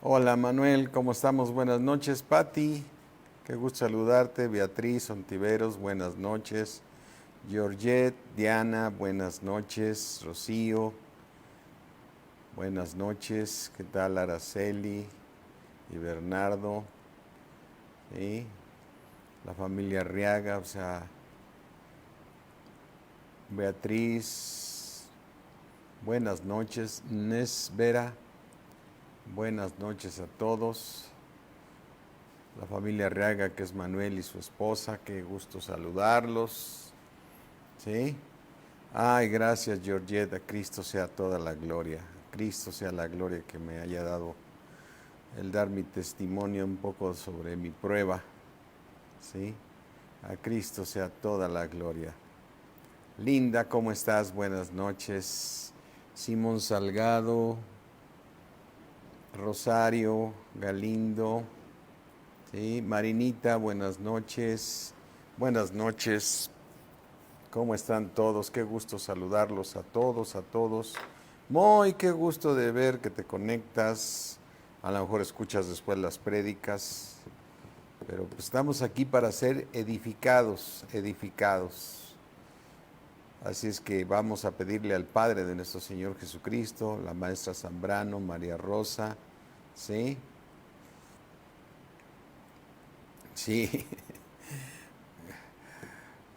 Hola Manuel, ¿cómo estamos? Buenas noches, Patti. Qué gusto saludarte. Beatriz Ontiveros, buenas noches. Georgette, Diana, buenas noches. Rocío, buenas noches. ¿Qué tal Araceli y Bernardo? ¿Sí? La familia Arriaga, o sea, Beatriz, buenas noches. Nes Vera, buenas noches a todos. La familia Arriaga, que es Manuel y su esposa, qué gusto saludarlos. ¿Sí? Ay, gracias, Georgette. A Cristo sea toda la gloria. A Cristo sea la gloria que me haya dado el dar mi testimonio un poco sobre mi prueba. ¿Sí? A Cristo sea toda la gloria. Linda, ¿cómo estás? Buenas noches. Simón Salgado, Rosario, Galindo, ¿sí? Marinita, buenas noches. Buenas noches. ¿Cómo están todos? Qué gusto saludarlos a todos, a todos. Muy, qué gusto de ver que te conectas. A lo mejor escuchas después las prédicas, pero pues estamos aquí para ser edificados, edificados. Así es que vamos a pedirle al Padre de nuestro Señor Jesucristo, la maestra Zambrano, María Rosa, ¿sí? Sí,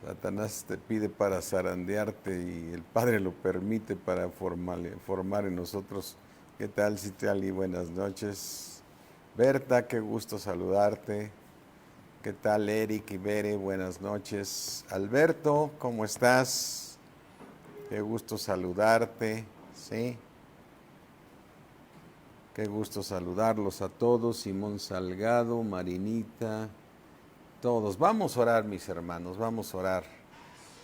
Satanás te pide para zarandearte y el Padre lo permite para formar en nosotros. ¿Qué tal, Citali? Buenas noches. Berta, qué gusto saludarte. ¿Qué tal, Eric y Bere? Buenas noches. Alberto, ¿cómo estás? Qué gusto saludarte. Sí, qué gusto saludarlos a todos. Simón Salgado, Marinita, todos. Vamos a orar, mis hermanos, vamos a orar.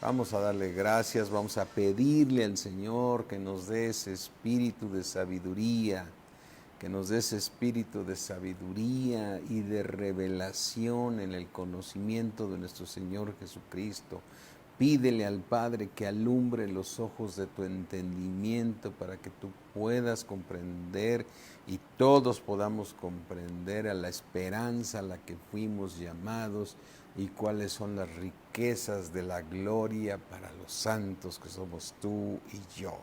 Vamos a darle gracias, vamos a pedirle al Señor que nos dé ese espíritu de sabiduría, que nos dé ese espíritu de sabiduría y de revelación en el conocimiento de nuestro Señor Jesucristo. Pídele al Padre que alumbre los ojos de tu entendimiento para que tú puedas comprender y todos podamos comprender a la esperanza a la que fuimos llamados y cuáles son las riquezas de la gloria para los santos que somos tú y yo.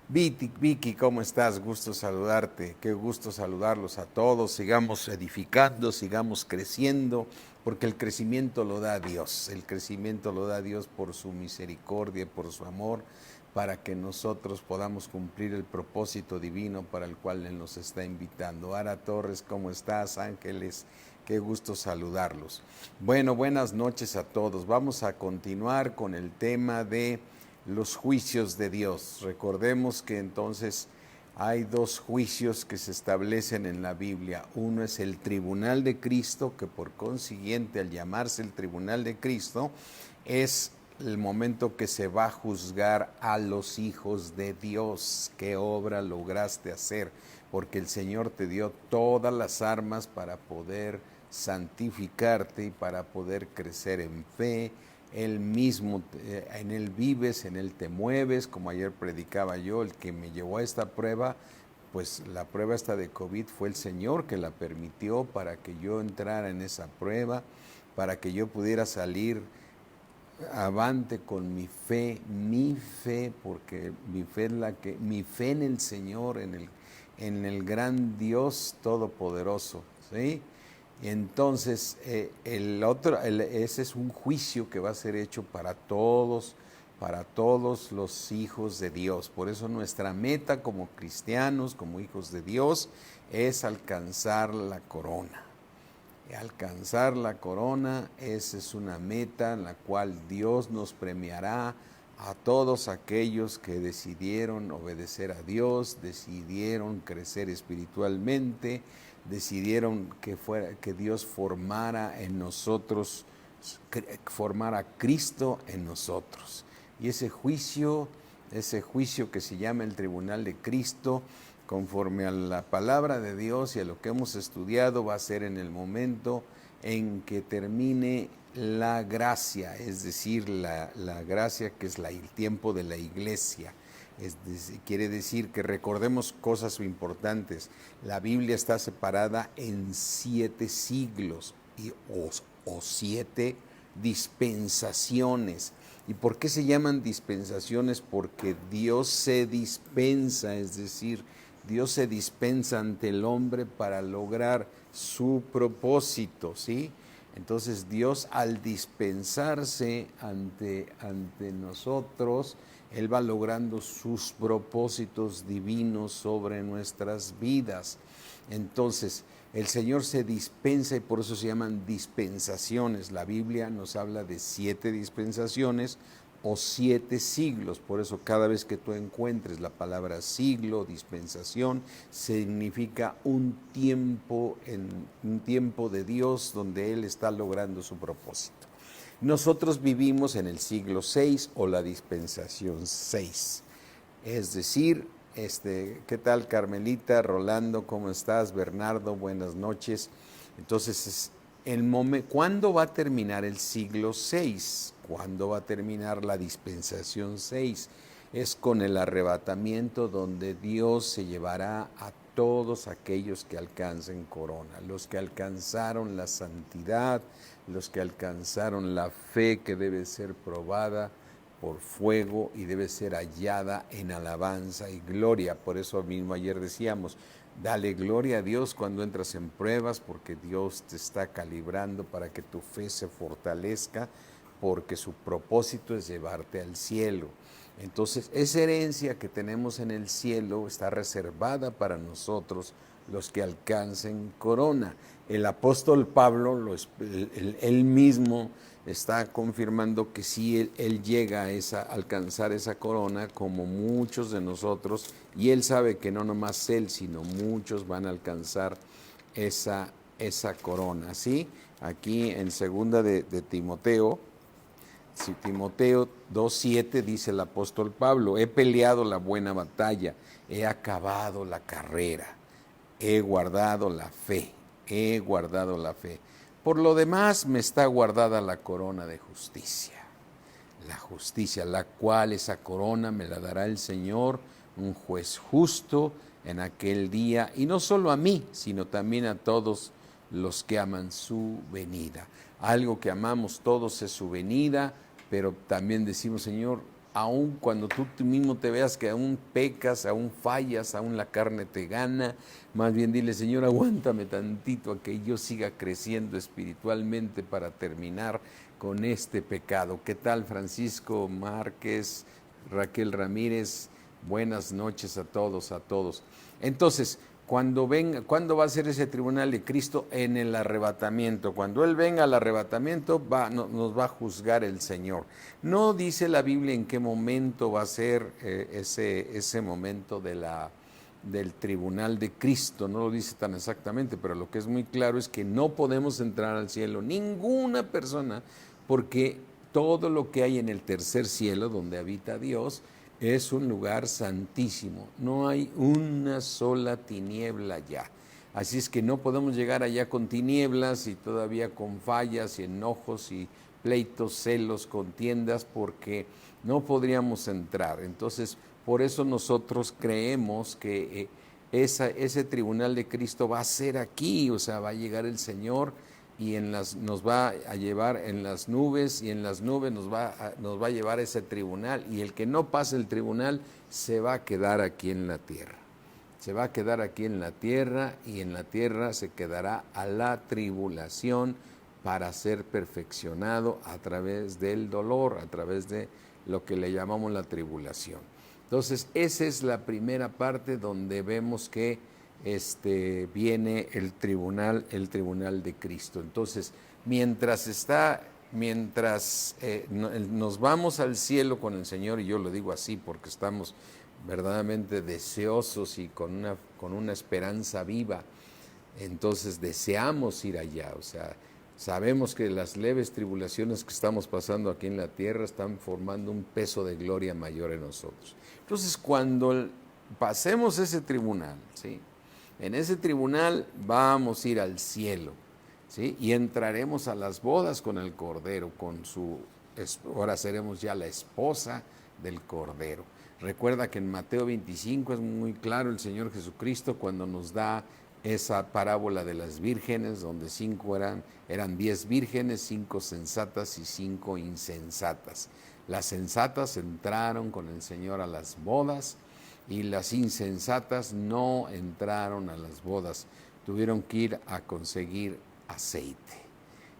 Vicky, ¿cómo estás? Gusto saludarte, qué gusto saludarlos a todos, sigamos edificando, sigamos creciendo, porque el crecimiento lo da Dios, el crecimiento lo da Dios por su misericordia, por su amor, para que nosotros podamos cumplir el propósito divino para el cual Él nos está invitando. Ara Torres, ¿cómo estás? Ángeles, qué gusto saludarlos. Bueno, buenas noches a todos, vamos a continuar con el tema de los juicios de Dios. Recordemos que entonces hay dos juicios que se establecen en la Biblia. Uno es el tribunal de Cristo, que por consiguiente al llamarse el tribunal de Cristo es el momento que se va a juzgar a los hijos de Dios. ¿Qué obra lograste hacer? Porque el Señor te dio todas las armas para poder santificarte y para poder crecer en fe. Él mismo, en Él vives, en Él te mueves, como ayer predicaba yo, el que me llevó a esta prueba, pues la prueba esta de COVID fue el Señor que la permitió para que yo entrara en esa prueba, para que yo pudiera salir avante con mi fe, porque mi fe es mi fe en el Señor, en el gran Dios Todopoderoso, ¿sí? Y entonces, ese es un juicio que va a ser hecho para todos los hijos de Dios. Por eso nuestra meta como cristianos, como hijos de Dios, es alcanzar la corona. Alcanzar la corona, esa es una meta en la cual Dios nos premiará a todos aquellos que decidieron obedecer a Dios, decidieron crecer espiritualmente, decidieron que Dios formara en nosotros, formara Cristo en nosotros. Y ese juicio que se llama el tribunal de Cristo, conforme a la palabra de Dios y a lo que hemos estudiado, va a ser en el momento en que termine la gracia, es decir, la gracia que es el tiempo de la iglesia. Quiere decir que recordemos cosas importantes. La Biblia está separada en 7 siglos o 7 dispensaciones. ¿Y por qué se llaman dispensaciones? Porque Dios se dispensa, es decir, Dios se dispensa ante el hombre para lograr su propósito, ¿sí? Entonces Dios, al dispensarse ante nosotros, Él va logrando sus propósitos divinos sobre nuestras vidas. Entonces el Señor se dispensa y por eso se llaman dispensaciones. La Biblia nos habla de 7 dispensaciones o 7 siglos. Por eso cada vez que tú encuentres la palabra siglo, dispensación, significa un tiempo de Dios donde Él está logrando su propósito. Nosotros vivimos en el siglo 6 o la dispensación 6. Es decir, ¿qué tal, Carmelita, Rolando? ¿Cómo estás? Bernardo, buenas noches. Entonces, ¿cuándo va a terminar el siglo 6? ¿Cuándo va a terminar la dispensación 6? Es con el arrebatamiento, donde Dios se llevará a todos aquellos que alcancen corona, los que alcanzaron la santidad, los que alcanzaron la fe que debe ser probada por fuego y debe ser hallada en alabanza y gloria. Por eso mismo ayer decíamos, dale gloria a Dios cuando entras en pruebas, porque Dios te está calibrando para que tu fe se fortalezca, porque su propósito es llevarte al cielo. Entonces, esa herencia que tenemos en el cielo está reservada para nosotros, los que alcancen corona. El apóstol Pablo, él mismo está confirmando que sí, él llega a alcanzar esa corona, como muchos de nosotros, y él sabe que no nomás él, sino muchos van a alcanzar esa corona, ¿sí? Aquí en segunda de Timoteo, Timoteo 2:7 dice el apóstol Pablo, he peleado la buena batalla, he acabado la carrera, he guardado la fe. Por lo demás me está guardada la corona de justicia. La justicia, la cual esa corona me la dará el Señor, un juez justo en aquel día, y no solo a mí, sino también a todos los que aman su venida. Algo que amamos todos es su venida, pero también decimos, Señor, aun cuando tú mismo te veas que aún pecas, aún fallas, aún la carne te gana, más bien dile, Señor, aguántame tantito a que yo siga creciendo espiritualmente para terminar con este pecado. ¿Qué tal, Francisco Márquez, Raquel Ramírez? Buenas noches a todos, Entonces, ¿cuándo va a ser ese tribunal de Cristo? En el arrebatamiento. Cuando Él venga al arrebatamiento, nos va a juzgar el Señor. No dice la Biblia en qué momento va a ser ese momento del tribunal de Cristo, no lo dice tan exactamente, pero lo que es muy claro es que no podemos entrar al cielo, ninguna persona, porque todo lo que hay en el tercer cielo, donde habita Dios, es un lugar santísimo, no hay una sola tiniebla ya. Así es que no podemos llegar allá con tinieblas y todavía con fallas y enojos y pleitos, celos, contiendas, porque no podríamos entrar. Entonces, por eso nosotros creemos que ese tribunal de Cristo va a ser aquí, o sea, va a llegar el Señor y nos va a llevar en las nubes, y en las nubes nos va a llevar ese tribunal, y el que no pase el tribunal se va a quedar aquí en la tierra. Se va a quedar aquí en la tierra, y en la tierra se quedará a la tribulación para ser perfeccionado a través del dolor, a través de lo que le llamamos la tribulación. Entonces, esa es la primera parte donde vemos que viene el tribunal de Cristo. Entonces, mientras nos vamos al cielo con el Señor, y yo lo digo así porque estamos verdaderamente deseosos y con una esperanza viva, entonces deseamos ir allá, o sea, sabemos que las leves tribulaciones que estamos pasando aquí en la tierra están formando un peso de gloria mayor en nosotros. Entonces, cuando pasemos ese tribunal, ¿sí?, en ese tribunal vamos a ir al cielo, ¿sí?, y entraremos a las bodas con el Cordero, ahora seremos ya la esposa del Cordero. Recuerda que en Mateo 25 es muy claro el Señor Jesucristo cuando nos da esa parábola de las vírgenes, donde eran 10 vírgenes, 5 sensatas y 5 insensatas. Las sensatas entraron con el Señor a las bodas y las insensatas no entraron a las bodas. Tuvieron que ir a conseguir aceite.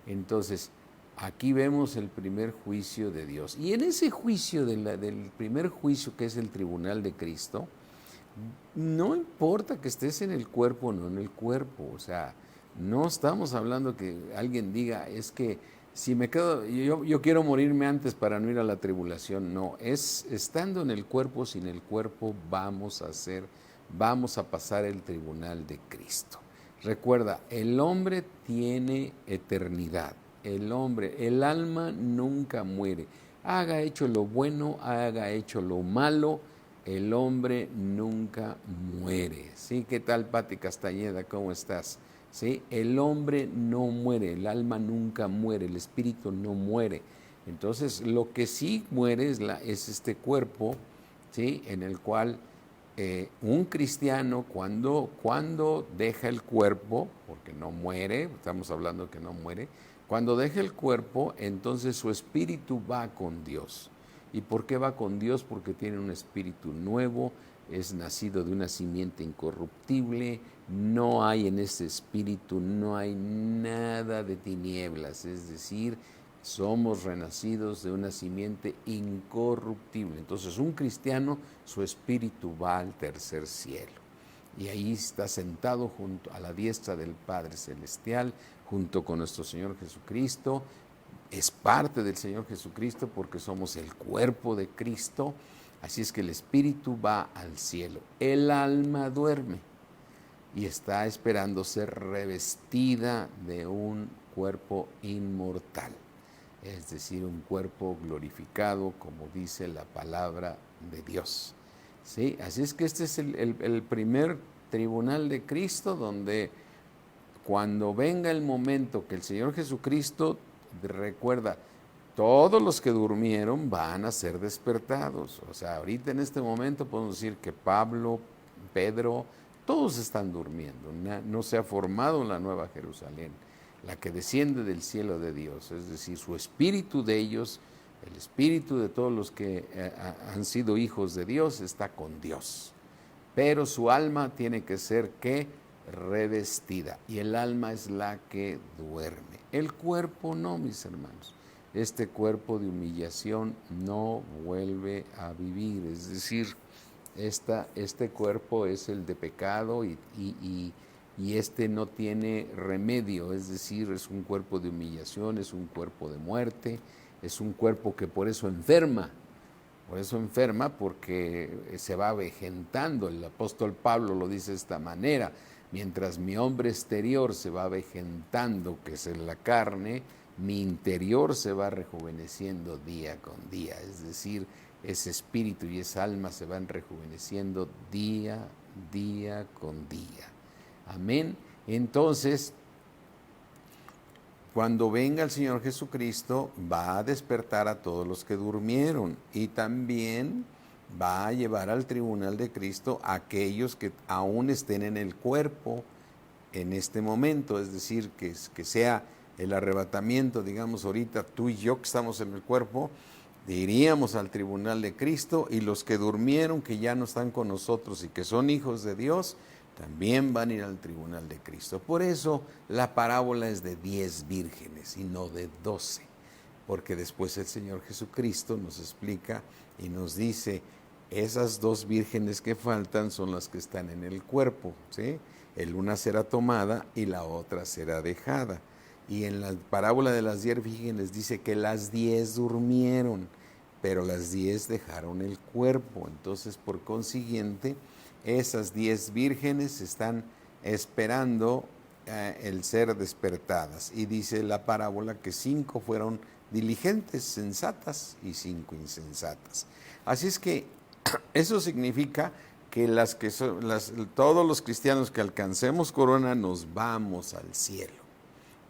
Entonces, aquí vemos el primer juicio de Dios. Y en ese juicio, del primer juicio, que es el tribunal de Cristo, no importa que estés en el cuerpo o no en el cuerpo. O sea, no estamos hablando que alguien diga, es que si me quedo, yo quiero morirme antes para no ir a la tribulación. No, es estando en el cuerpo o sin el cuerpo, vamos a pasar el tribunal de Cristo. Recuerda, el hombre tiene eternidad. El alma nunca muere. Haga hecho lo bueno, haga hecho lo malo, el hombre nunca muere. ¿Sí? ¿Qué tal, Pati Castañeda? ¿Cómo estás? ¿Sí? El hombre no muere, el alma nunca muere, el espíritu no muere. Entonces, lo que sí muere es este cuerpo, ¿sí? En el cual un cristiano cuando deja el cuerpo, porque no muere, estamos hablando que no muere, cuando deja el cuerpo, entonces su espíritu va con Dios. ¿Y por qué va con Dios? Porque tiene un espíritu nuevo, es nacido de una simiente incorruptible, no hay en ese espíritu, no hay nada de tinieblas, es decir, somos renacidos de una simiente incorruptible. Entonces, un cristiano, su espíritu va al tercer cielo. Y ahí está sentado junto a la diestra del Padre Celestial, junto con nuestro Señor Jesucristo. Es parte del Señor Jesucristo porque somos el cuerpo de Cristo. Así es que el espíritu va al cielo. El alma duerme y está esperando ser revestida de un cuerpo inmortal, es decir, un cuerpo glorificado, como dice la palabra de Dios. ¿Sí? Así es que este es el primer tribunal de Cristo, donde cuando venga el momento que el Señor Jesucristo, recuerda, todos los que durmieron van a ser despertados. O sea, ahorita en este momento podemos decir que Pablo, Pedro, todos están durmiendo. No se ha formado la nueva Jerusalén, la que desciende del cielo de Dios. Es decir, su espíritu de ellos, el espíritu de todos los que han sido hijos de Dios, está con Dios. Pero su alma tiene que ser, ¿qué? Revestida. Y el alma es la que duerme. El cuerpo no, mis hermanos. Este cuerpo de humillación no vuelve a vivir. Es decir, este cuerpo es el de pecado y este no tiene remedio. Es decir, es un cuerpo de humillación, es un cuerpo de muerte, es un cuerpo que por eso enferma. Por eso enferma, porque se va avejentando. El apóstol Pablo lo dice de esta manera: mientras mi hombre exterior se va avejentando, que es en la carne, mi interior se va rejuveneciendo día con día. Es decir, ese espíritu y esa alma se van rejuveneciendo día con día. Amén. Entonces, cuando venga el Señor Jesucristo, va a despertar a todos los que durmieron y también va a llevar al tribunal de Cristo a aquellos que aún estén en el cuerpo en este momento, es decir, que sea el arrebatamiento, digamos ahorita tú y yo que estamos en el cuerpo, iríamos al tribunal de Cristo, y los que durmieron, que ya no están con nosotros y que son hijos de Dios, también van a ir al tribunal de Cristo. Por eso la parábola es de 10 vírgenes y no de 12, porque después el Señor Jesucristo nos explica y nos dice, esas 2 vírgenes que faltan son las que están en el cuerpo, ¿sí? Una será tomada y la otra será dejada. Y en la parábola de las 10 vírgenes dice que las 10 durmieron, pero las 10 dejaron el cuerpo. Entonces, por consiguiente, esas 10 vírgenes están esperando el ser despertadas. Y dice la parábola que 5 fueron diligentes, sensatas, y 5 insensatas. Así es que eso significa que todos los cristianos que alcancemos corona nos vamos al cielo,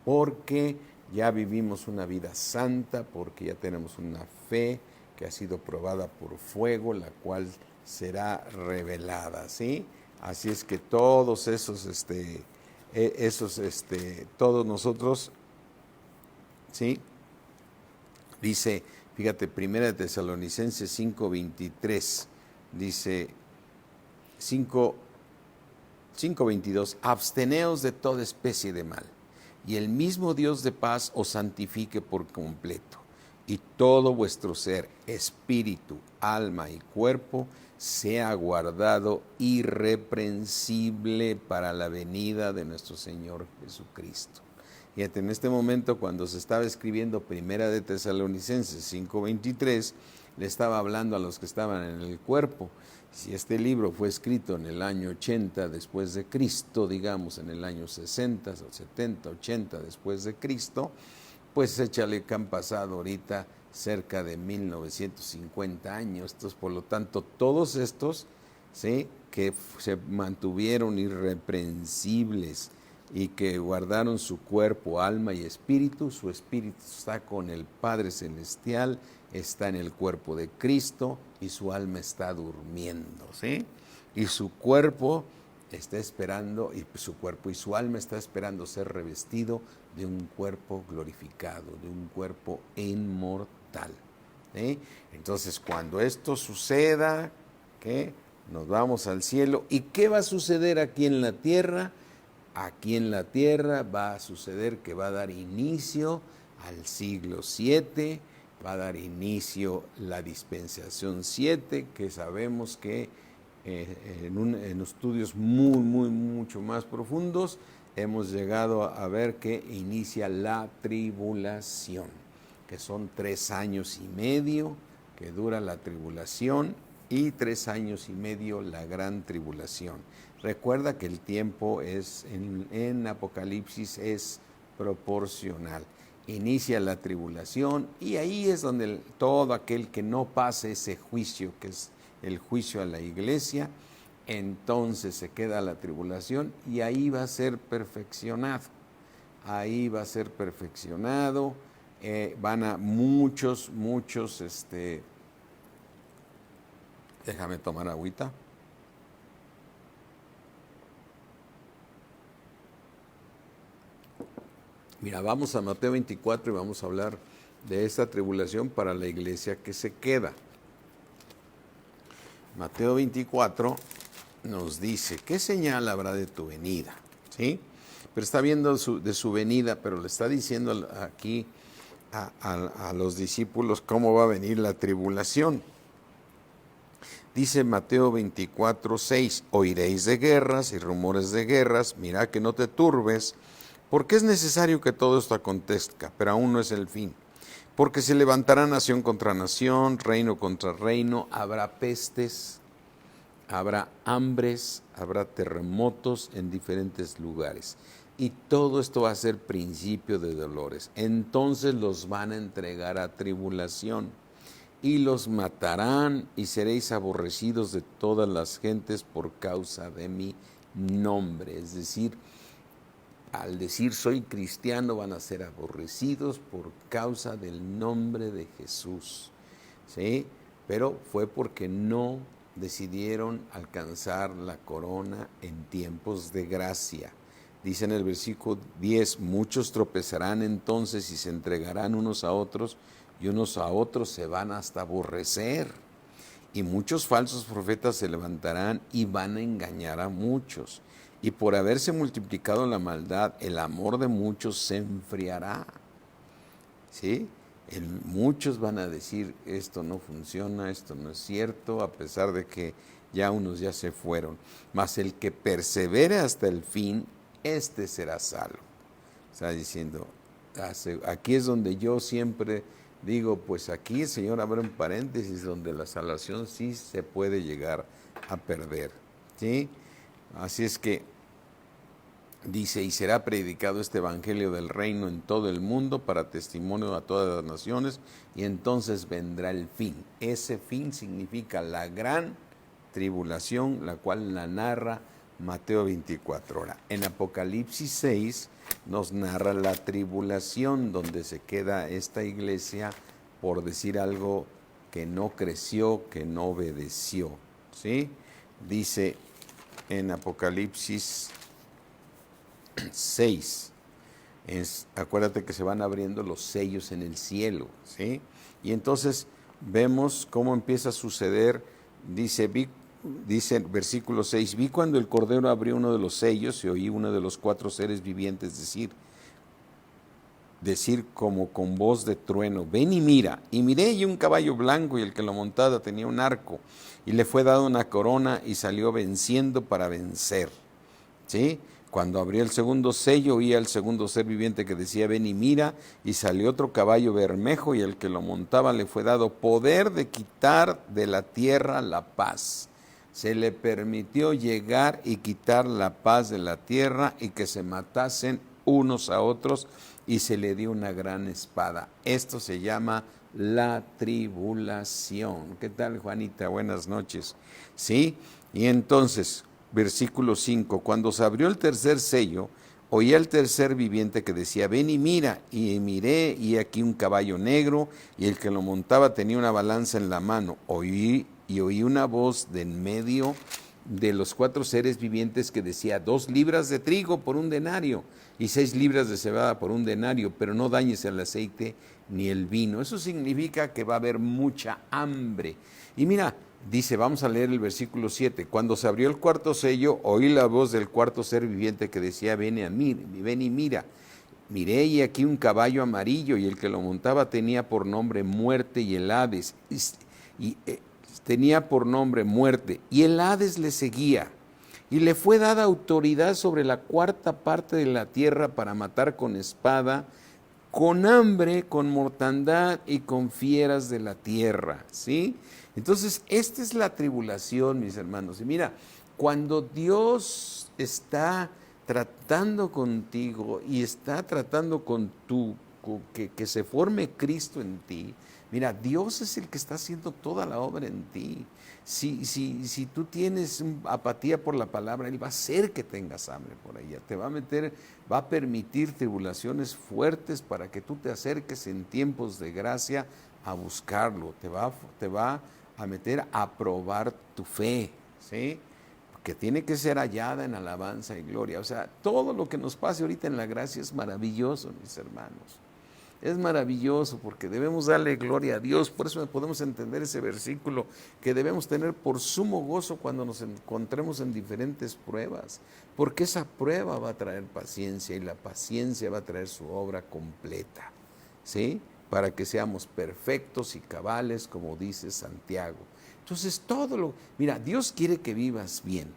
porque ya vivimos una vida santa, porque ya tenemos una fe que ha sido probada por fuego, la cual será revelada, ¿sí? Así es que todos todos nosotros, ¿sí? Dice, fíjate, 1 Tesalonicenses 5:23, dice 5:22, absteneos de toda especie de mal, y el mismo Dios de paz os santifique por completo, y todo vuestro ser, espíritu, alma y cuerpo, sea guardado irreprensible para la venida de nuestro Señor Jesucristo. Fíjate, en este momento, cuando se estaba escribiendo 1 de Tesalonicenses 5:23, le estaba hablando a los que estaban en el cuerpo. Si este libro fue escrito en el año 80 después de Cristo, digamos en el año 60, 70, 80 después de Cristo, pues échale que han pasado ahorita cerca de 1950 años. Entonces, por lo tanto, todos estos, ¿sí?, que se mantuvieron irreprensibles y que guardaron su cuerpo, alma y espíritu, su espíritu está con el Padre Celestial, está en el cuerpo de Cristo y su alma está durmiendo, ¿sí? Y su cuerpo está esperando, y su cuerpo y su alma está esperando ser revestido de un cuerpo glorificado, de un cuerpo inmortal, ¿sí? Entonces, cuando esto suceda, ¿qué? Nos vamos al cielo. ¿Y qué va a suceder aquí en la tierra? Aquí en la tierra va a suceder que va a dar inicio al siglo 7, va a dar inicio la dispensación 7, que sabemos que en estudios mucho más profundos hemos llegado a ver que inicia la tribulación, que son 3 años y medio que dura la tribulación y 3 años y medio la gran tribulación. Recuerda que el tiempo es en Apocalipsis es proporcional. Inicia la tribulación y ahí es donde todo aquel que no pase ese juicio, que es el juicio a la iglesia, entonces se queda la tribulación y ahí va a ser perfeccionado. Ahí va a ser perfeccionado. Van a muchos, déjame tomar agüita. Mira, vamos a Mateo 24 y vamos a hablar de esta tribulación para la iglesia que se queda. Mateo 24 nos dice, ¿qué señal habrá de tu venida? ¿Sí? Pero está viendo de su venida, pero le está diciendo aquí a los discípulos cómo va a venir la tribulación. Dice Mateo 24:6, oiréis de guerras y rumores de guerras, mira que no te turbes, porque es necesario que todo esto acontezca, pero aún no es el fin. Porque se levantará nación contra nación, reino contra reino, habrá pestes, habrá hambres, habrá terremotos en diferentes lugares. Y todo esto va a ser principio de dolores. Entonces los van a entregar a tribulación y los matarán y seréis aborrecidos de todas las gentes por causa de mi nombre. Es decir, al decir soy cristiano van a ser aborrecidos por causa del nombre de Jesús, ¿sí? Pero fue porque no decidieron alcanzar la corona en tiempos de gracia. Dice en el versículo 10, muchos tropezarán entonces y se entregarán unos a otros y unos a otros se van hasta aborrecer. Y muchos falsos profetas se levantarán y van a engañar a muchos. Y por haberse multiplicado la maldad, el amor de muchos se enfriará. ¿Sí? Muchos van a decir, esto no funciona, esto no es cierto, a pesar de que ya unos ya se fueron. Mas el que persevere hasta el fin, este será salvo. Está diciendo, aquí es donde yo siempre digo, pues aquí el Señor abre un paréntesis donde la salvación sí se puede llegar a perder. ¿Sí? Así es que dice, y será predicado este evangelio del reino en todo el mundo para testimonio a todas las naciones, y entonces vendrá el fin. Ese fin significa la gran tribulación, la cual la narra Mateo 24. Ahora, en Apocalipsis 6 nos narra la tribulación, donde se queda esta iglesia, por decir algo, que no creció, que no obedeció. ¿Sí? Dice en Apocalipsis 6. Acuérdate que se van abriendo los sellos en el cielo, ¿sí? Y entonces vemos cómo empieza a suceder. Dice el versículo 6, vi cuando el Cordero abrió uno de los sellos y oí uno de los 4 seres vivientes decir como con voz de trueno, ven y mira. Y miré y un caballo blanco, y el que lo montaba tenía un arco, y le fue dada una corona, y salió venciendo para vencer. ¿Sí? Cuando abrió el segundo sello, oía al segundo ser viviente que decía, ven y mira, y salió otro caballo bermejo, y el que lo montaba le fue dado poder de quitar de la tierra la paz. Se le permitió llegar y quitar la paz de la tierra y que se matasen unos a otros, y se le dio una gran espada. Esto se llama la tribulación. ¿Qué tal, Juanita? Buenas noches. ¿Sí? Y entonces, versículo 5, cuando se abrió el tercer sello, oí al tercer viviente que decía, ven y mira, y miré, y aquí un caballo negro, y el que lo montaba tenía una balanza en la mano. Oí una voz de en medio de los 4 seres vivientes que decía, 2 libras de trigo por un denario, y 6 libras de cebada por un denario, pero no dañes el aceite ni el vino. Eso significa que va a haber mucha hambre. Y mira, dice, vamos a leer el versículo 7, cuando se abrió el cuarto sello, oí la voz del cuarto ser viviente que decía, ven y mira. Miré y aquí un caballo amarillo, y el que lo montaba tenía por nombre Muerte y el Hades, tenía por nombre Muerte, y el Hades le seguía. Y le fue dada autoridad sobre la 1/4 parte de la tierra para matar con espada, con hambre, con mortandad y con fieras de la tierra, ¿sí? Entonces, esta es la tribulación, mis hermanos. Y mira, cuando Dios está tratando contigo y está tratando que se forme Cristo en ti, mira, Dios es el que está haciendo toda la obra en ti. Si tú tienes apatía por la palabra, Él va a hacer que tengas hambre por ella. Te va a meter, va a permitir tribulaciones fuertes para que tú te acerques en tiempos de gracia a buscarlo. Te va a meter a probar tu fe, ¿sí? Que tiene que ser hallada en alabanza y gloria. O sea, todo lo que nos pase ahorita en la gracia es maravilloso, mis hermanos. Es maravilloso porque debemos darle gloria a Dios. Por eso podemos entender ese versículo, que debemos tener por sumo gozo cuando nos encontremos en diferentes pruebas, porque esa prueba va a traer paciencia, y la paciencia va a traer su obra completa, ¿sí? Para que seamos perfectos y cabales, como dice Santiago. Entonces mira, Dios quiere que vivas bien,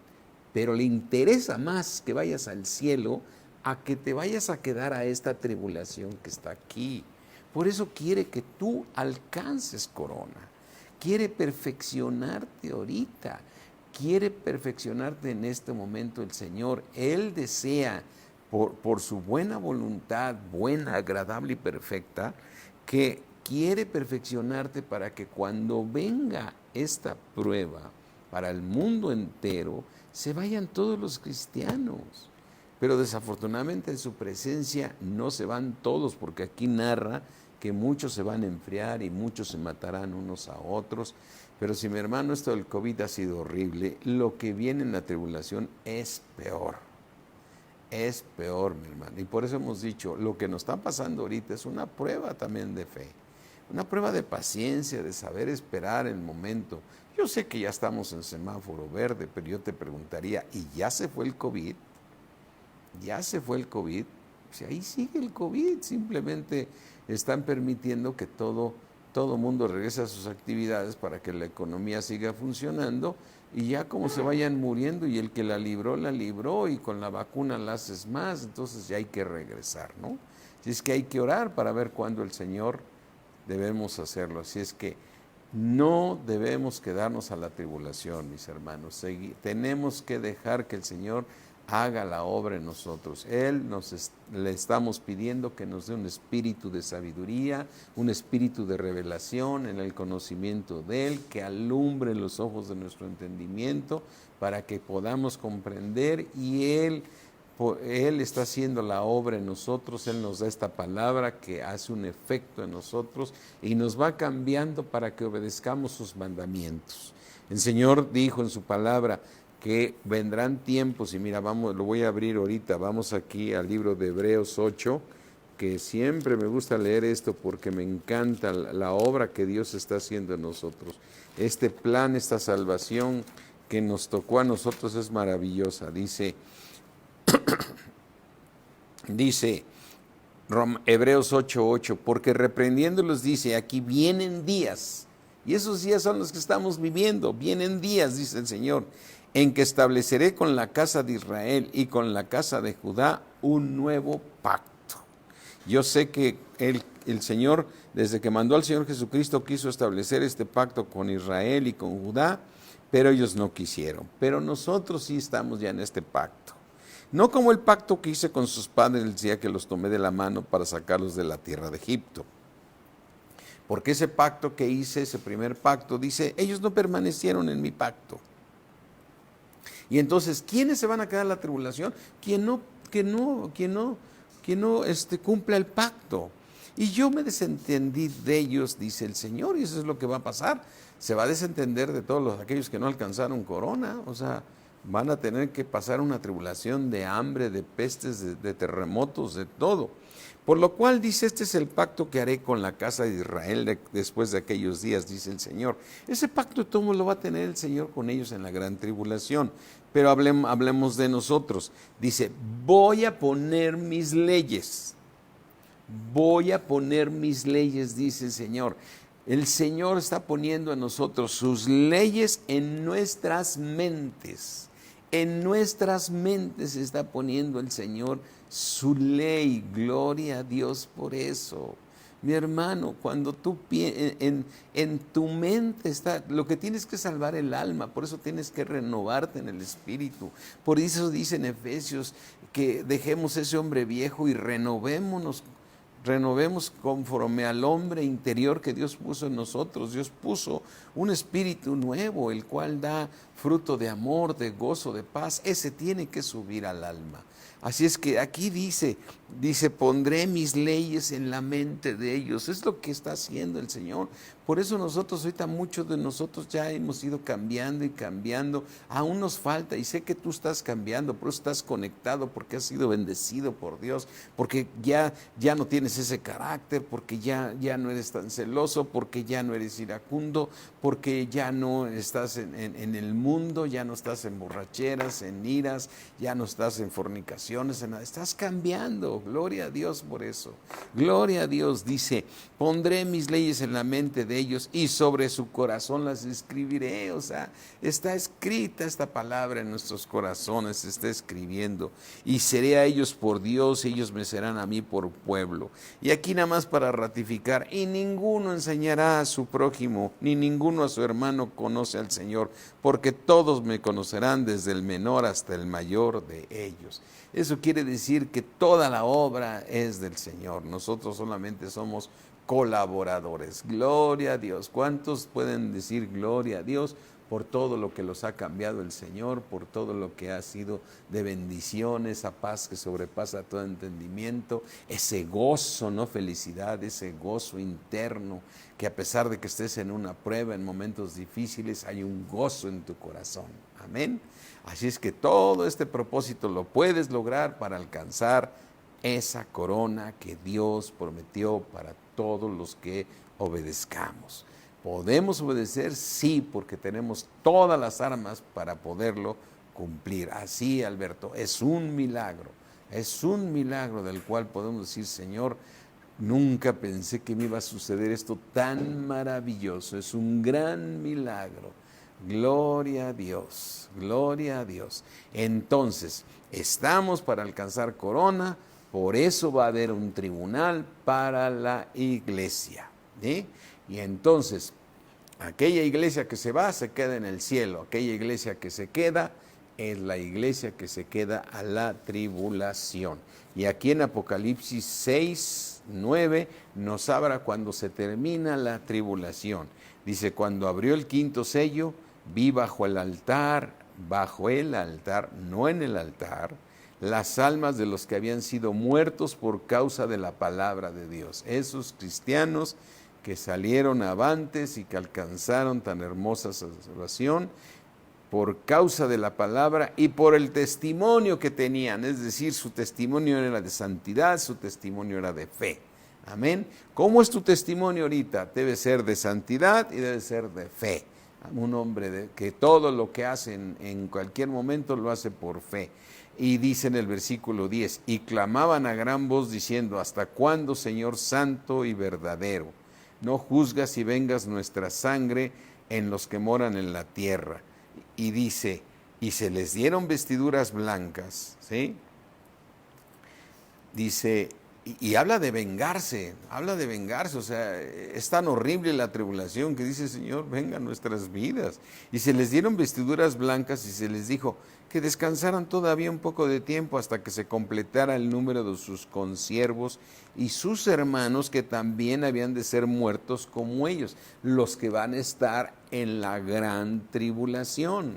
pero le interesa más que vayas al cielo a que te vayas a quedar a esta tribulación que está aquí. Por eso quiere que tú alcances corona. Quiere perfeccionarte ahorita. Quiere perfeccionarte en este momento el Señor. Él desea, por su buena voluntad, buena, agradable y perfecta, que quiere perfeccionarte para que cuando venga esta prueba para el mundo entero, se vayan todos los cristianos. Pero desafortunadamente en su presencia no se van todos, porque aquí narra que muchos se van a enfriar y muchos se matarán unos a otros. Pero si, mi hermano, esto del COVID ha sido horrible, lo que viene en la tribulación es peor. Es peor, mi hermano. Y por eso hemos dicho, lo que nos está pasando ahorita es una prueba también de fe, una prueba de paciencia, de saber esperar el momento. Yo sé que ya estamos en semáforo verde, pero yo te preguntaría, ¿y ya se fue el COVID? Ya se fue el COVID, si ahí sigue el COVID, simplemente están permitiendo que todo mundo regrese a sus actividades para que la economía siga funcionando, y ya como se vayan muriendo, y el que la libró, y con la vacuna la haces más, entonces ya hay que regresar, ¿no? Así es que hay que orar para ver cuándo el Señor debemos hacerlo. Así es que no debemos quedarnos a la tribulación, mis hermanos. Tenemos que dejar que el Señor haga la obra en nosotros. Le estamos pidiendo que nos dé un espíritu de sabiduría, un espíritu de revelación en el conocimiento de Él, que alumbre los ojos de nuestro entendimiento para que podamos comprender, y Él Él está haciendo la obra en nosotros, Él nos da esta palabra que hace un efecto en nosotros y nos va cambiando para que obedezcamos sus mandamientos. El Señor dijo en su palabra que vendrán tiempos, y mira, vamos, lo voy a abrir ahorita, vamos aquí al libro de Hebreos 8, que siempre me gusta leer esto porque me encanta la obra que Dios está haciendo en nosotros. Este plan, esta salvación que nos tocó a nosotros es maravillosa. Dice Hebreos 8:8, porque reprendiéndolos dice, aquí vienen días, y esos días son los que estamos viviendo, vienen días, dice el Señor, en que estableceré con la casa de Israel y con la casa de Judá un nuevo pacto. Yo sé que el Señor, desde que mandó al Señor Jesucristo, quiso establecer este pacto con Israel y con Judá, pero ellos no quisieron. Pero nosotros sí estamos ya en este pacto. No como el pacto que hice con sus padres el día que los tomé de la mano para sacarlos de la tierra de Egipto. Porque ese pacto que hice, ese primer pacto, dice, ellos no permanecieron en mi pacto. Y entonces, ¿quiénes se van a quedar en la tribulación? Quien no cumpla el pacto. Y yo me desentendí de ellos, dice el Señor, y eso es lo que va a pasar. Se va a desentender de todos aquellos que no alcanzaron corona, o sea, van a tener que pasar una tribulación de hambre, de pestes, de terremotos, de todo. Por lo cual dice, este es el pacto que haré con la casa de Israel después de aquellos días, dice el Señor. Ese pacto todo lo va a tener el Señor con ellos en la gran tribulación. Pero hablemos de nosotros. Dice, voy a poner mis leyes. Voy a poner mis leyes, dice el Señor. El Señor está poniendo en nosotros sus leyes en nuestras mentes. En nuestras mentes está poniendo el Señor su ley. Gloria a Dios por eso. Mi hermano, cuando tú en tu mente está, lo que tienes que salvar el alma, por eso tienes que renovarte en el espíritu. Por eso dice en Efesios que dejemos ese hombre viejo y renovemos conforme al hombre interior que Dios puso en nosotros. Dios puso un espíritu nuevo, el cual da fruto de amor, de gozo, de paz. Ese tiene que subir al alma. Así es que aquí dice, pondré mis leyes en la mente de ellos. Es lo que está haciendo el Señor. Por eso nosotros, ahorita muchos de nosotros ya hemos ido cambiando y cambiando. Aún nos falta, y sé que tú estás cambiando, por eso estás conectado, porque has sido bendecido por Dios, porque ya no tienes ese carácter, porque ya no eres tan celoso, porque ya no eres iracundo, porque ya no estás en el mundo, ya no estás en borracheras, en iras, ya no estás en fornicaciones, en nada. Estás cambiando. Gloria a Dios por eso. Gloria a Dios. Dice, pondré mis leyes en la mente de ellos y sobre su corazón las escribiré. O sea, está escrita esta palabra en nuestros corazones, se está escribiendo. Y seré a ellos por Dios y ellos me serán a mí por pueblo. Y aquí nada más para ratificar, y ninguno enseñará a su prójimo, ni ninguno a su hermano conoce al Señor, porque todos me conocerán desde el menor hasta el mayor de ellos. Eso quiere decir que toda la obra es del Señor. Nosotros solamente somos colaboradores. Gloria a Dios. ¿Cuántos pueden decir gloria a Dios por todo lo que los ha cambiado el Señor, por todo lo que ha sido de bendición, esa paz que sobrepasa todo entendimiento, ese gozo, no felicidad, ese gozo interno, que a pesar de que estés en una prueba, en momentos difíciles, hay un gozo en tu corazón? Amén. Así es que todo este propósito lo puedes lograr para alcanzar esa corona que Dios prometió para todos los que obedezcamos. ¿Podemos obedecer? Sí, porque tenemos todas las armas para poderlo cumplir. Así, Alberto, es un milagro del cual podemos decir, Señor, nunca pensé que me iba a suceder esto tan maravilloso. Es un gran milagro. Gloria a Dios, gloria a Dios. Entonces, estamos para alcanzar corona, por eso va a haber un tribunal para la iglesia. ¿Sí? Y entonces, aquella iglesia que se va, se queda en el cielo. Aquella iglesia que se queda, es la iglesia que se queda a la tribulación. Y aquí en Apocalipsis 6:9 nos habla cuando se termina la tribulación. Dice, cuando abrió el quinto sello, vi bajo el altar, no en el altar, las almas de los que habían sido muertos por causa de la palabra de Dios. Esos cristianos que salieron avantes y que alcanzaron tan hermosa salvación por causa de la palabra y por el testimonio que tenían, es decir, su testimonio era de santidad, su testimonio era de fe. Amén. ¿Cómo es tu testimonio ahorita? Debe ser de santidad y debe ser de fe. Un hombre que todo lo que hace en cualquier momento lo hace por fe. Y dice en el versículo 10, y clamaban a gran voz diciendo, ¿hasta cuándo, Señor santo y verdadero? No juzgas y vengas nuestra sangre en los que moran en la tierra. Y dice, y se les dieron vestiduras blancas, ¿sí? Dice, y habla de vengarse, o sea, es tan horrible la tribulación que dice, Señor, venga nuestras vidas. Y se les dieron vestiduras blancas y se les dijo que descansaran todavía un poco de tiempo hasta que se completara el número de sus consiervos y sus hermanos que también habían de ser muertos como ellos, los que van a estar en la gran tribulación.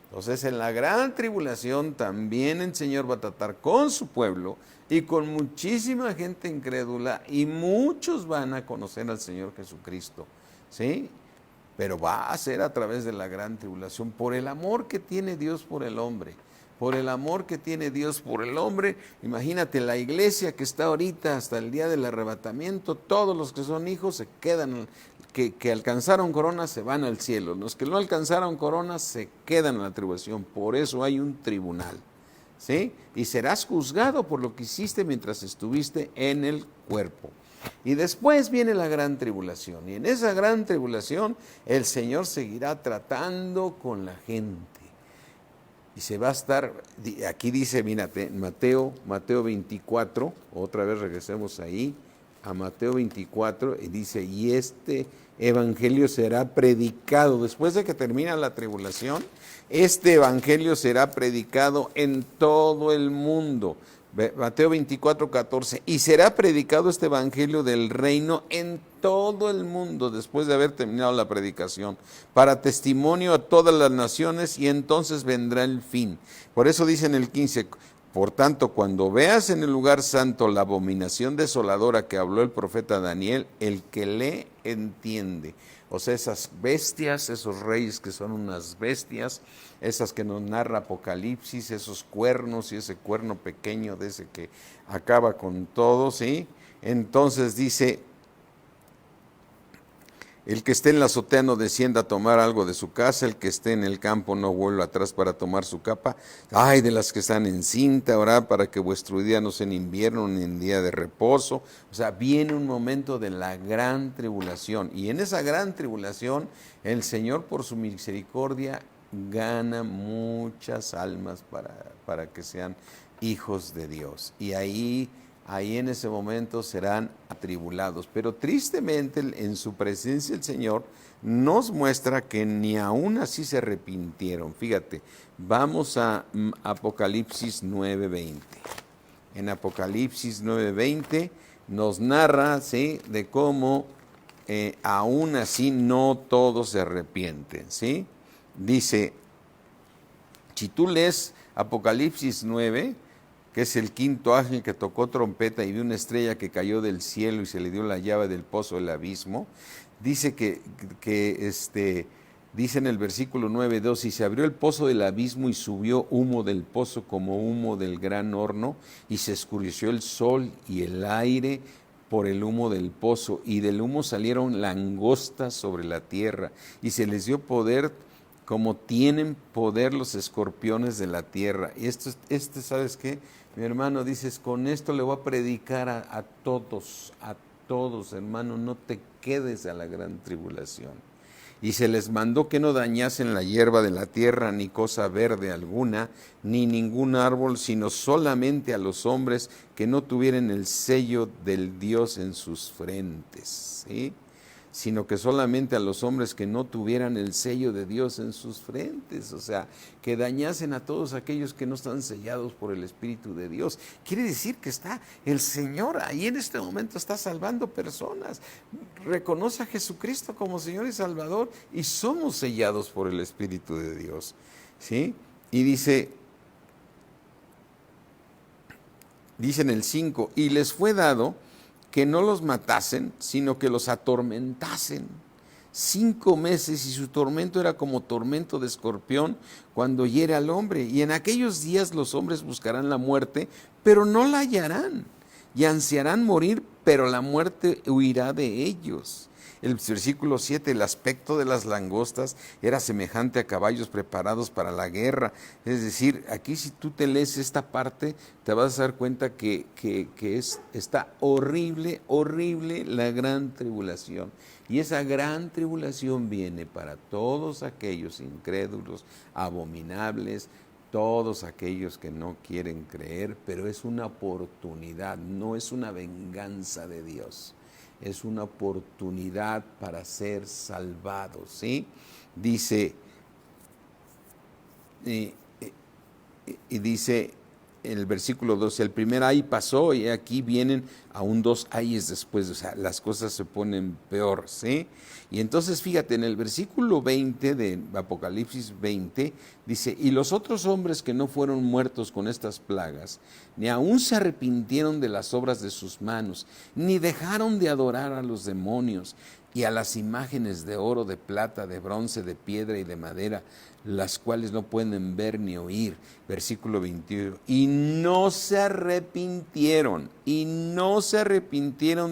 Entonces, en la gran tribulación también el Señor va a tratar con su pueblo y con muchísima gente incrédula y muchos van a conocer al Señor Jesucristo, ¿sí? Pero va a ser a través de la gran tribulación, por el amor que tiene Dios por el hombre, por el amor que tiene Dios por el hombre. Imagínate la iglesia que está ahorita hasta el día del arrebatamiento, todos los que son hijos se quedan, que alcanzaron corona se van al cielo, los que no alcanzaron corona se quedan en la tribulación, por eso hay un tribunal, ¿sí? Y serás juzgado por lo que hiciste mientras estuviste en el cuerpo. Y después viene la gran tribulación, y en esa gran tribulación el Señor seguirá tratando con la gente. Y se va a estar, aquí dice, mírate, Mateo 24, otra vez regresemos ahí, a Mateo 24, y dice, y este evangelio será predicado, después de que termina la tribulación, este evangelio será predicado en todo el mundo. Mateo 24, 14, y será predicado este evangelio del reino en todo el mundo después de haber terminado la predicación, para testimonio a todas las naciones, y entonces vendrá el fin. Por eso dice en el 15, por tanto, cuando veas en el lugar santo la abominación desoladora que habló el profeta Daniel, el que lee entiende. O sea, esas bestias, esos reyes que son unas bestias, esas que nos narra Apocalipsis, esos cuernos y ese cuerno pequeño de ese que acaba con todo, ¿sí? Entonces dice, el que esté en la azotea no descienda a tomar algo de su casa, el que esté en el campo no vuelva atrás para tomar su capa. Ay de las que están en cinta, orad para que vuestro día no sea en invierno ni en día de reposo. O sea, viene un momento de la gran tribulación, y en esa gran tribulación el Señor por su misericordia gana muchas almas para que sean hijos de Dios, y ahí en ese momento serán atribulados. Pero tristemente en su presencia el Señor nos muestra que ni aún así se arrepintieron. Fíjate, vamos a Apocalipsis 9:20. En Apocalipsis 9:20 nos narra, ¿sí?, de cómo aún así no todos se arrepienten, ¿sí? Dice, si tú lees Apocalipsis 9, que es el quinto ángel que tocó trompeta y vio una estrella que cayó del cielo y se le dio la llave del pozo del abismo, dice dice en el versículo 9:2, y se abrió el pozo del abismo y subió humo del pozo como humo del gran horno, y se oscureció el sol y el aire por el humo del pozo, y del humo salieron langostas sobre la tierra, y se les dio poder como tienen poder los escorpiones de la tierra. Y ¿sabes qué? Mi hermano, dices, con esto le voy a predicar a todos, hermano, no te quedes a la gran tribulación. Y se les mandó que no dañasen la hierba de la tierra, ni cosa verde alguna, ni ningún árbol, sino solamente a los hombres que no tuvieran el sello del Dios en sus frentes, ¿sí? Sino que solamente a los hombres que no tuvieran el sello de Dios en sus frentes, o sea, que dañasen a todos aquellos que no están sellados por el Espíritu de Dios. Quiere decir que está el Señor ahí en este momento, está salvando personas. Reconoce a Jesucristo como Señor y Salvador y somos sellados por el Espíritu de Dios, ¿sí? Y dice, Dice en el 5, y les fue dado que no los matasen, sino que los atormentasen 5 meses, y su tormento era como tormento de escorpión cuando hiere al hombre. Y en aquellos días los hombres buscarán la muerte, pero no la hallarán, y ansiarán morir, pero la muerte huirá de ellos. El versículo 7, el aspecto de las langostas era semejante a caballos preparados para la guerra. Es decir, aquí si tú te lees esta parte, te vas a dar cuenta que está horrible, horrible la gran tribulación. Y esa gran tribulación viene para todos aquellos incrédulos, abominables, todos aquellos que no quieren creer, pero es una oportunidad, no es una venganza de Dios. Es una oportunidad para ser salvados, ¿sí? Dice, y dice el versículo 12, el primer ay pasó y aquí vienen aún 2 ayes después, o sea, las cosas se ponen peor, ¿sí? Y entonces fíjate, en el versículo 20 de Apocalipsis 20, dice, y los otros hombres que no fueron muertos con estas plagas, ni aún se arrepintieron de las obras de sus manos, ni dejaron de adorar a los demonios y a las imágenes de oro, de plata, de bronce, de piedra y de madera, las cuales no pueden ver ni oír. Versículo 21. Y no se arrepintieron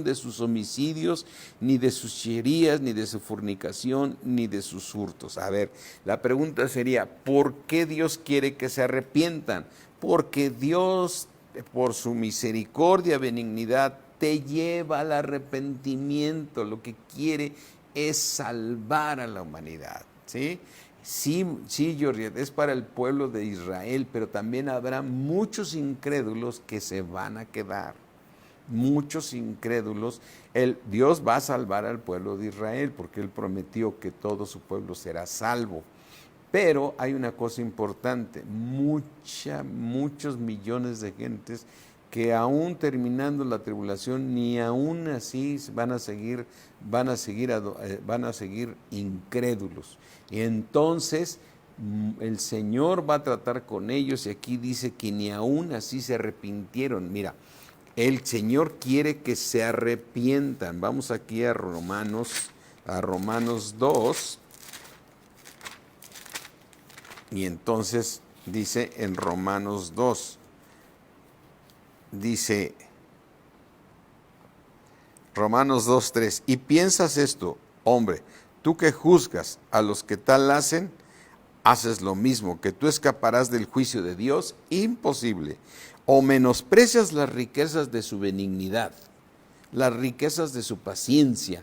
de sus homicidios, ni de sus hechicerías, ni de su fornicación, ni de sus hurtos. A ver, la pregunta sería, ¿por qué Dios quiere que se arrepientan? Porque Dios, por su misericordia, benignidad, te lleva al arrepentimiento. Lo que quiere es salvar a la humanidad, ¿sí? Sí, Georgette, es para el pueblo de Israel, pero también habrá muchos incrédulos que se van a quedar. Muchos incrédulos. Dios va a salvar al pueblo de Israel porque Él prometió que todo su pueblo será salvo. Pero hay una cosa importante, muchos millones de gentes que aún terminando la tribulación, ni aún así van a seguir incrédulos. Y entonces el Señor va a tratar con ellos, y aquí dice que ni aún así se arrepintieron. Mira, el Señor quiere que se arrepientan. Vamos aquí a Romanos 2. Y entonces dice en Romanos 2, dice Romanos 2:3, y piensas esto, hombre, tú que juzgas a los que tal hacen, haces lo mismo, que tú escaparás del juicio de Dios. Imposible. O menosprecias las riquezas de su benignidad, las riquezas de su paciencia,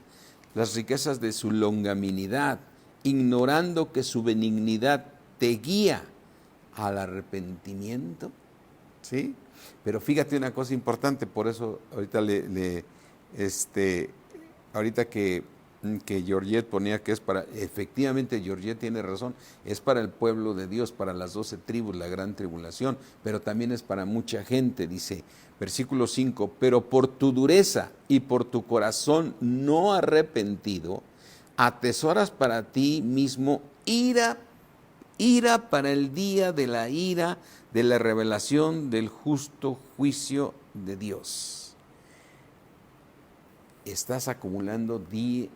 las riquezas de su longanimidad, ignorando que su benignidad te guía al arrepentimiento, ¿sí? Pero fíjate una cosa importante, por eso ahorita ahorita que Georgette ponía que es para, efectivamente Georgette tiene razón, es para el pueblo de Dios, para las 12 tribus, la gran tribulación, pero también es para mucha gente. Dice, versículo 5, pero por tu dureza y por tu corazón no arrepentido, atesoras para ti mismo ira para el día de la ira, de la revelación del justo juicio de Dios. Estás acumulando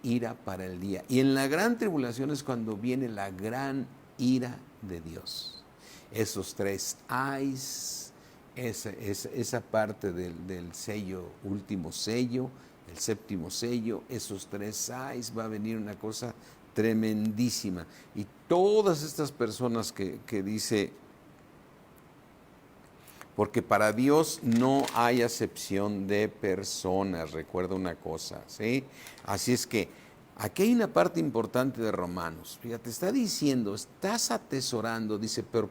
ira para el día. Y en la gran tribulación es cuando viene la gran ira de Dios. Esos 3 ayes, esa parte del sello, último sello, el séptimo sello, esos 3 ayes, va a venir una cosa tremendísima. Y todas estas personas que dice, porque para Dios no hay acepción de personas, recuerda una cosa, ¿sí? Así es que aquí hay una parte importante de Romanos. Fíjate, está diciendo, estás atesorando, dice, pero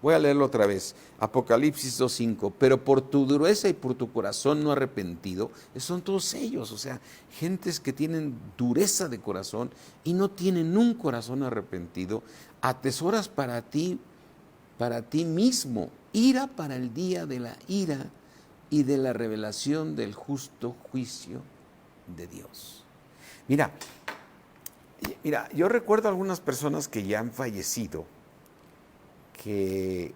voy a leerlo otra vez, Apocalipsis 2:5, pero por tu dureza y por tu corazón no arrepentido, son todos ellos, o sea, gentes que tienen dureza de corazón y no tienen un corazón arrepentido, atesoras para ti mismo, ira para el día de la ira y de la revelación del justo juicio de Dios. Mira, yo recuerdo algunas personas que ya han fallecido, que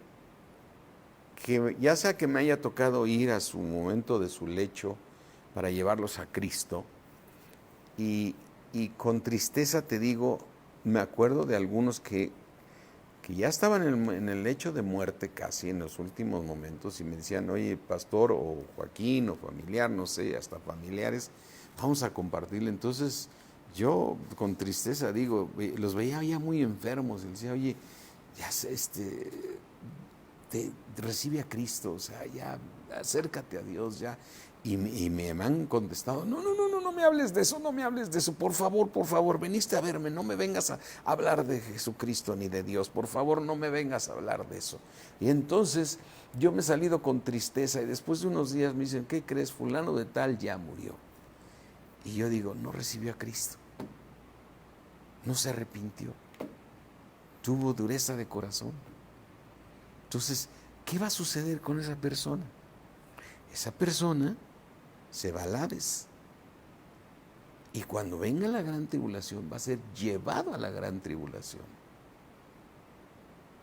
que ya sea que me haya tocado ir a su momento de su lecho para llevarlos a Cristo, y con tristeza te digo, me acuerdo de algunos que ya estaban en el lecho de muerte casi en los últimos momentos y me decían, oye, pastor o Joaquín o familiar, no sé, hasta familiares, vamos a compartirle. Entonces yo con tristeza digo, los veía ya muy enfermos y les decía, oye, ya recibe a Cristo, o sea, ya acércate a Dios, ya. Y me han contestado, no me hables de eso, no me hables de eso, por favor, veniste a verme, no me vengas a hablar de Jesucristo ni de Dios, por favor, no me vengas a hablar de eso. Y entonces yo me he salido con tristeza y después de unos días me dicen, ¿qué crees? Fulano de tal ya murió. Y yo digo, no recibió a Cristo, no se arrepintió, tuvo dureza de corazón. Entonces, ¿qué va a suceder con esa persona? Esa persona se va al Hades. Y cuando venga la gran tribulación, va a ser llevado a la gran tribulación,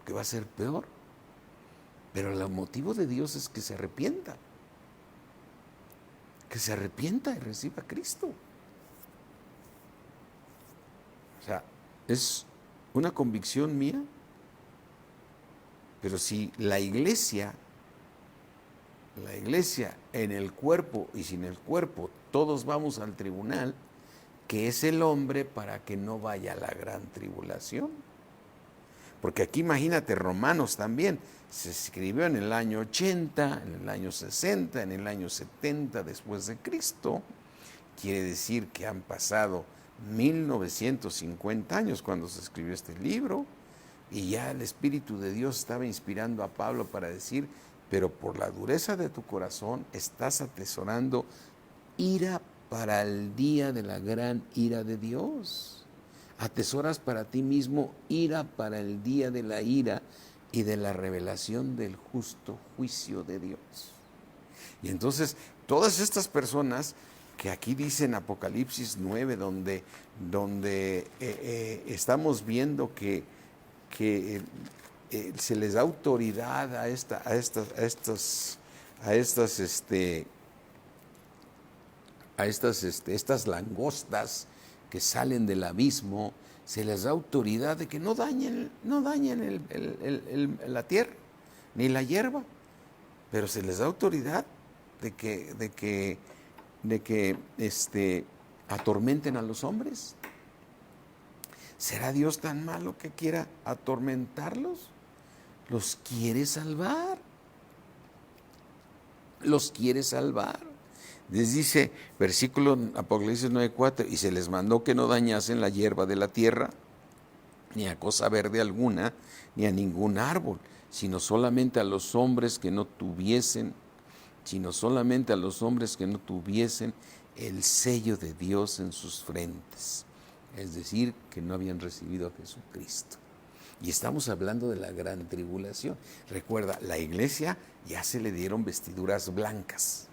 que va a ser peor. Pero el motivo de Dios es que se arrepienta y reciba a Cristo. O sea, es una convicción mía, pero si la iglesia en el cuerpo y sin el cuerpo, todos vamos al tribunal, ¿qué es el hombre para que no vaya a la gran tribulación? Porque aquí imagínate, Romanos también, se escribió en el año 80, en el año 60, en el año 70 después de Cristo. Quiere decir que han pasado 1950 años cuando se escribió este libro, y ya el Espíritu de Dios estaba inspirando a Pablo para decir, pero por la dureza de tu corazón estás atesorando ira para el día de la gran ira de Dios. Atesoras para ti mismo ira para el día de la ira y de la revelación del justo juicio de Dios. Y entonces todas estas personas que aquí dicen Apocalipsis 9, donde estamos viendo que se les da autoridad a estas langostas que salen del abismo, se les da autoridad de que no dañen la tierra ni la hierba, pero se les da autoridad de que atormenten a los hombres. ¿Será Dios tan malo que quiera atormentarlos? Los quiere salvar. Los quiere salvar. Les dice, versículo Apocalipsis 9:4, y se les mandó que no dañasen la hierba de la tierra, ni a cosa verde alguna, ni a ningún árbol, sino solamente a los hombres que no tuviesen el sello de Dios en sus frentes. Es decir, que no habían recibido a Jesucristo. Y estamos hablando de la gran tribulación. Recuerda, la iglesia ya se le dieron vestiduras blancas.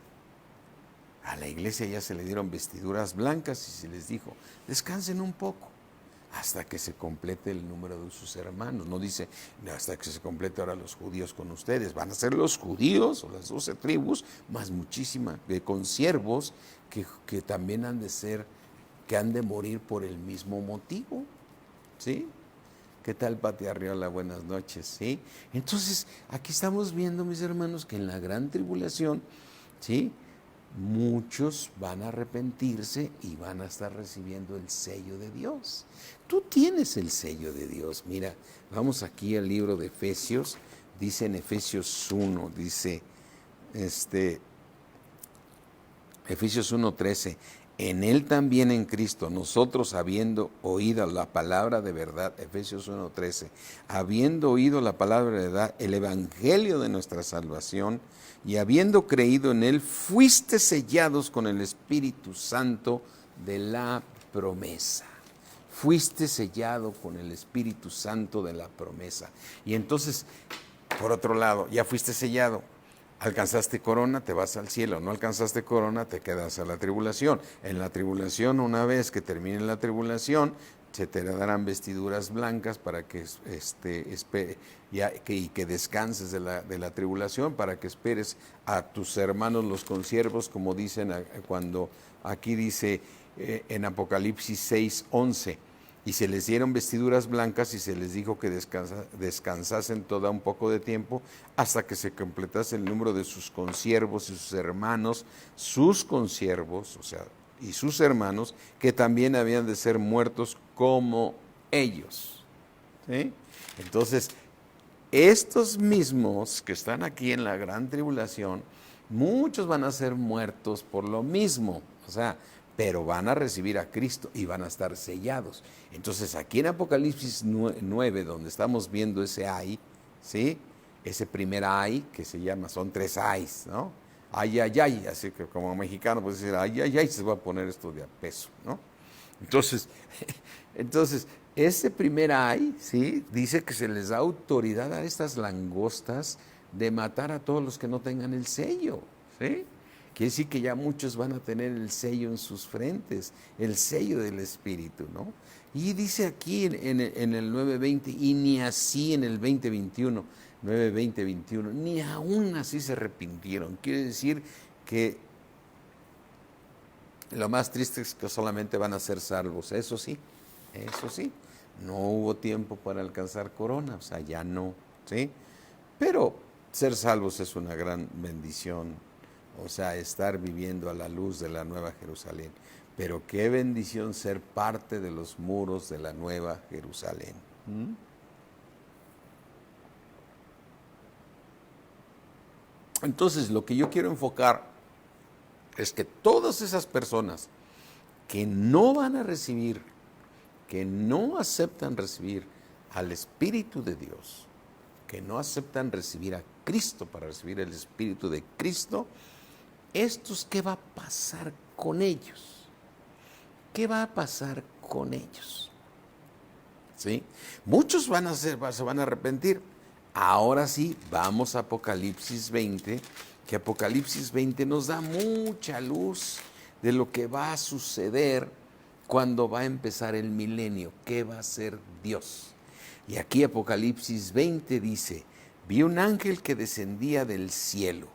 A la iglesia ya se le dieron vestiduras blancas y se les dijo, descansen un poco hasta que se complete el número de sus hermanos. No dice, hasta que se complete ahora los judíos con ustedes. Van a ser los judíos o las 12 tribus, más muchísima de consiervos que también han de morir por el mismo motivo. ¿Sí? ¿Qué tal, Pati Arriola? Buenas noches. ¿Sí? Entonces, aquí estamos viendo, mis hermanos, que en la gran tribulación, ¿sí?, muchos van a arrepentirse y van a estar recibiendo el sello de Dios. Tú tienes el sello de Dios. Mira, vamos aquí al libro de Efesios. Dice en Efesios 1, dice Efesios 1:13, en él también, en Cristo, nosotros habiendo oído la palabra de verdad, Efesios 1:13, habiendo oído la palabra de verdad, el evangelio de nuestra salvación, y habiendo creído en él, fuiste sellados con el Espíritu Santo de la promesa. Fuiste sellado con el Espíritu Santo de la promesa. Y entonces, por otro lado, ya fuiste sellado. Alcanzaste corona, te vas al cielo. No alcanzaste corona, te quedas a la tribulación. En la tribulación, una vez que termine la tribulación, se te darán vestiduras blancas para que y que descanses de la tribulación, para que esperes a tus hermanos los consiervos, como dicen cuando aquí dice en Apocalipsis 6:11, y se les dieron vestiduras blancas y se les dijo que descansasen todo un poco de tiempo hasta que se completase el número de sus consiervos y sus hermanos, sus consiervos, o sea, y sus hermanos, que también habían de ser muertos como ellos. ¿Sí? Entonces, estos mismos que están aquí en la gran tribulación, muchos van a ser muertos por lo mismo, o sea, pero van a recibir a Cristo y van a estar sellados. Entonces, aquí en Apocalipsis 9, donde estamos viendo ese ay, ¿sí? Ese primer ay, que se llama, son 3 ayes, ¿no? Ay, ay, ay, así que como mexicano puede decir, ay, ay, ay, se va a poner esto de a peso, ¿no? Entonces, ese primer ay, ¿sí? Dice que se les da autoridad a estas langostas de matar a todos los que no tengan el sello, ¿sí? Quiere decir que ya muchos van a tener el sello en sus frentes, el sello del Espíritu, ¿no? Y dice aquí en el 9:20, y ni así en el 20:21, 9:20-21, ni aún así se arrepintieron. Quiere decir que lo más triste es que solamente van a ser salvos, eso sí, no hubo tiempo para alcanzar corona, o sea, ya no, ¿sí? Pero ser salvos es una gran bendición, o sea, estar viviendo a la luz de la Nueva Jerusalén. Pero qué bendición ser parte de los muros de la Nueva Jerusalén. Entonces, lo que yo quiero enfocar es que todas esas personas que no van a recibir, que no aceptan recibir al Espíritu de Dios, que no aceptan recibir a Cristo para recibir el Espíritu de Cristo, estos, ¿qué va a pasar con ellos? ¿Qué va a pasar con ellos? ¿Sí? Muchos se van a arrepentir. Ahora sí, vamos a Apocalipsis 20, que Apocalipsis 20 nos da mucha luz de lo que va a suceder cuando va a empezar el milenio, qué va a ser Dios. Y aquí Apocalipsis 20 dice, vi un ángel que descendía del cielo.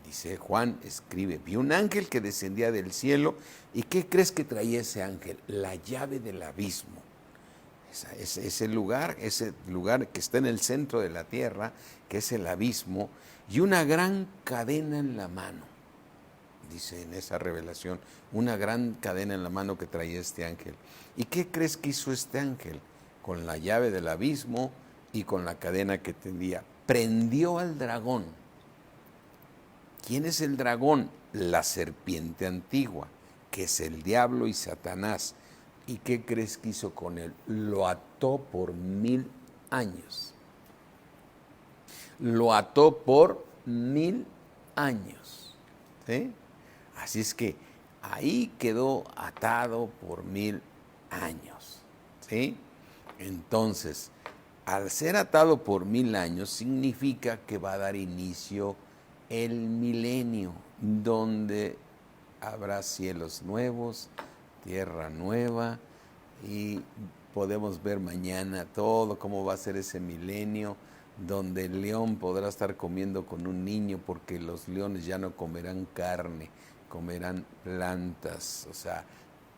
Dice Juan, escribe, vi un ángel que descendía del cielo. ¿Y qué crees que traía ese ángel? La llave del abismo. Ese lugar que está en el centro de la tierra, que es el abismo, y una gran cadena en la mano. Dice en esa revelación, una gran cadena en la mano que traía este ángel. ¿Y qué crees que hizo este ángel? Con la llave del abismo y con la cadena que tenía, prendió al dragón. ¿Quién es el dragón? La serpiente antigua, que es el diablo y Satanás. ¿Y qué crees que hizo con él? Lo ató por 1000 años. Lo ató por 1000 años. ¿Sí? Así es que ahí quedó atado por 1000 años. ¿Sí? Entonces, al ser atado por 1000 años, significa que va a dar inicio el milenio, donde habrá cielos nuevos, tierra nueva, y podemos ver mañana todo cómo va a ser ese milenio, donde el león podrá estar comiendo con un niño, porque los leones ya no comerán carne, comerán plantas, o sea,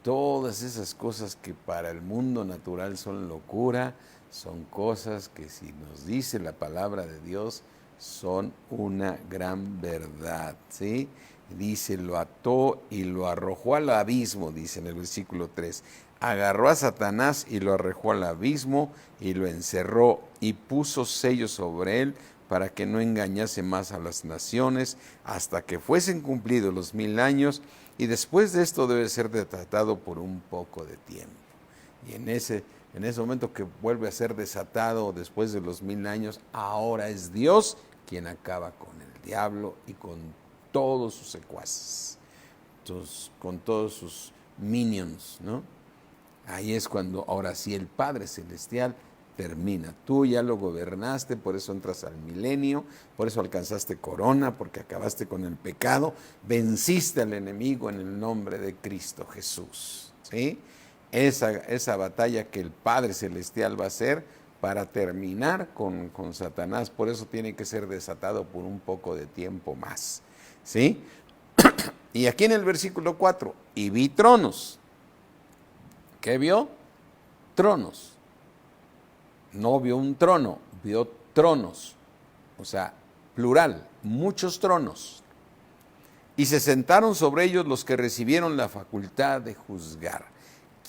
todas esas cosas que para el mundo natural son locura, son cosas que si nos dice la palabra de Dios, son una gran verdad, ¿sí? Dice, lo ató y lo arrojó al abismo, dice en el versículo 3. Agarró a Satanás y lo arrojó al abismo y lo encerró y puso sellos sobre él para que no engañase más a las naciones hasta que fuesen cumplidos los 1000 años, y después de esto debe ser tratado por un poco de tiempo. Y en ese momento que vuelve a ser desatado después de los 1000 años, ahora es Dios quien acaba con el diablo y con todos sus secuaces, con todos sus minions, ¿no? Ahí es cuando ahora sí el Padre Celestial termina. Tú ya lo gobernaste, por eso entras al milenio, por eso alcanzaste corona, porque acabaste con el pecado, venciste al enemigo en el nombre de Cristo Jesús, ¿sí? esa batalla que el Padre Celestial va a hacer para terminar con Satanás. Por eso tiene que ser desatado por un poco de tiempo más. ¿Sí? Y aquí en el versículo 4, y vi tronos. ¿Qué vio? Tronos. No vio un trono, vio tronos. O sea, plural, muchos tronos. Y se sentaron sobre ellos los que recibieron la facultad de juzgar.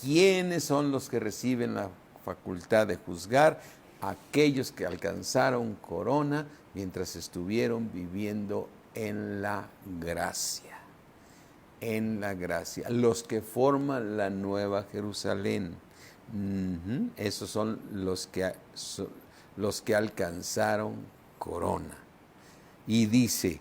¿Quiénes son los que reciben la facultad de juzgar? Aquellos que alcanzaron corona mientras estuvieron viviendo en la gracia. En la gracia. Los que forman la nueva Jerusalén. Esos son los que alcanzaron corona. Y dice,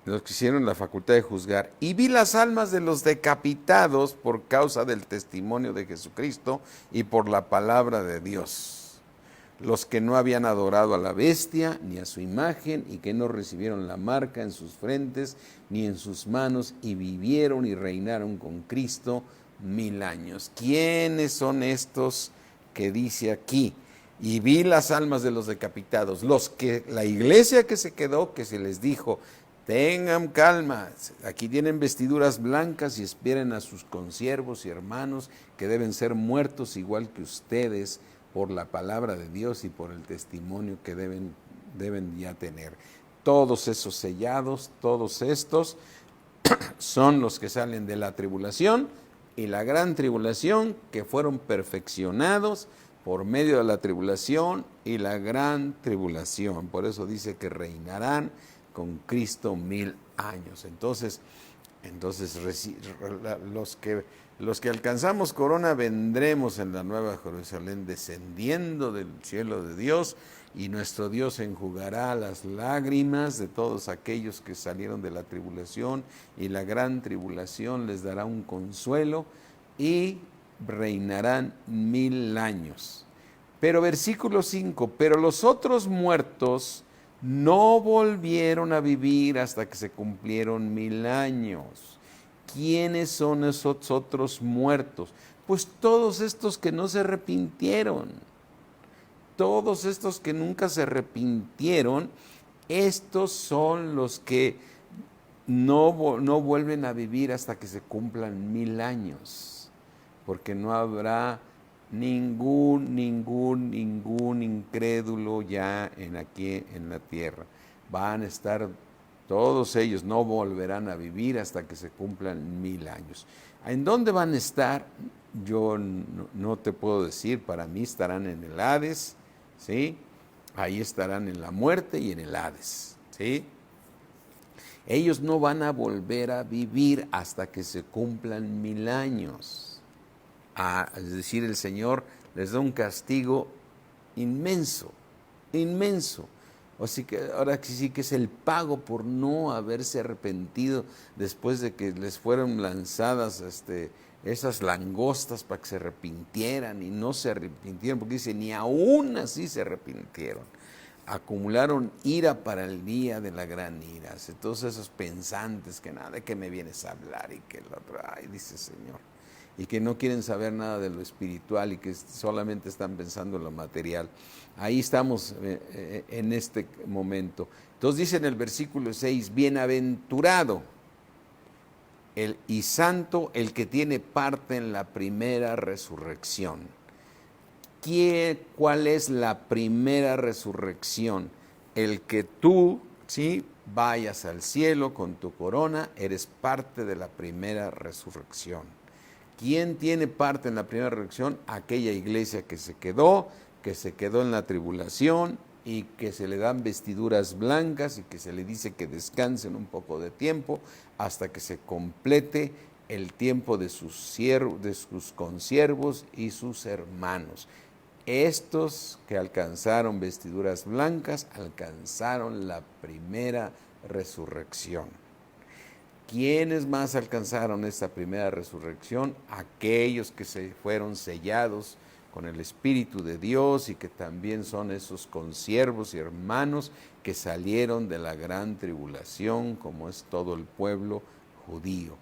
los que hicieron la facultad de juzgar, y vi las almas de los decapitados por causa del testimonio de Jesucristo y por la palabra de Dios, los que no habían adorado a la bestia ni a su imagen y que no recibieron la marca en sus frentes ni en sus manos y vivieron y reinaron con Cristo 1000 años. ¿Quiénes son estos que dice aquí? Y vi las almas de los decapitados, la iglesia que se quedó, que se les dijo, tengan calma, aquí tienen vestiduras blancas y esperen a sus consiervos y hermanos que deben ser muertos igual que ustedes por la palabra de Dios y por el testimonio que deben ya tener. Todos esos sellados, todos estos son los que salen de la tribulación y la gran tribulación, que fueron perfeccionados por medio de la tribulación y la gran tribulación. Por eso dice que reinarán con Cristo 1000 años. Entonces los que alcanzamos corona vendremos en la nueva Jerusalén descendiendo del cielo de Dios, y nuestro Dios enjugará las lágrimas de todos aquellos que salieron de la tribulación, y la gran tribulación les dará un consuelo y reinarán 1000 años. Pero versículo 5, pero los otros muertos no volvieron a vivir hasta que se cumplieron 1000 años. ¿Quiénes son esos otros muertos? Pues todos estos que no se arrepintieron, todos estos que nunca se arrepintieron, estos son los que no vuelven a vivir hasta que se cumplan 1000 años, porque no habrá ningún incrédulo ya aquí en la tierra. Van a estar todos ellos, no volverán a vivir hasta que se cumplan 1000 años. ¿En dónde van a estar? Yo no te puedo decir. Para mí estarán en el Hades, ¿sí? Ahí estarán en la muerte y en el Hades, ¿sí? Ellos no van a volver a vivir hasta que se cumplan 1000 años. Es decir, el Señor les da un castigo inmenso, inmenso. Así que ahora sí que es el pago por no haberse arrepentido después de que les fueron lanzadas esas langostas para que se arrepintieran, y no se arrepintieron, porque dice, ni aún así se arrepintieron. Acumularon ira para el día de la gran ira. Entonces esos pensantes que nada, de que me vienes a hablar y que el otro, ay, dice el Señor, y que no quieren saber nada de lo espiritual y que solamente están pensando en lo material. Ahí estamos en este momento. Entonces dice en el versículo 6, bienaventurado y santo el que tiene parte en la primera resurrección. ¿Cuál es la primera resurrección? El que tú, ¿sí?, vayas al cielo con tu corona, eres parte de la primera resurrección. ¿Quién tiene parte en la primera resurrección? Aquella iglesia que se quedó en la tribulación y que se le dan vestiduras blancas y que se le dice que descansen un poco de tiempo hasta que se complete el tiempo de sus consiervos y sus hermanos. Estos que alcanzaron vestiduras blancas alcanzaron la primera resurrección. ¿Quiénes más alcanzaron esta primera resurrección? Aquellos que se fueron sellados con el Espíritu de Dios y que también son esos consiervos y hermanos que salieron de la gran tribulación, como es todo el pueblo judío.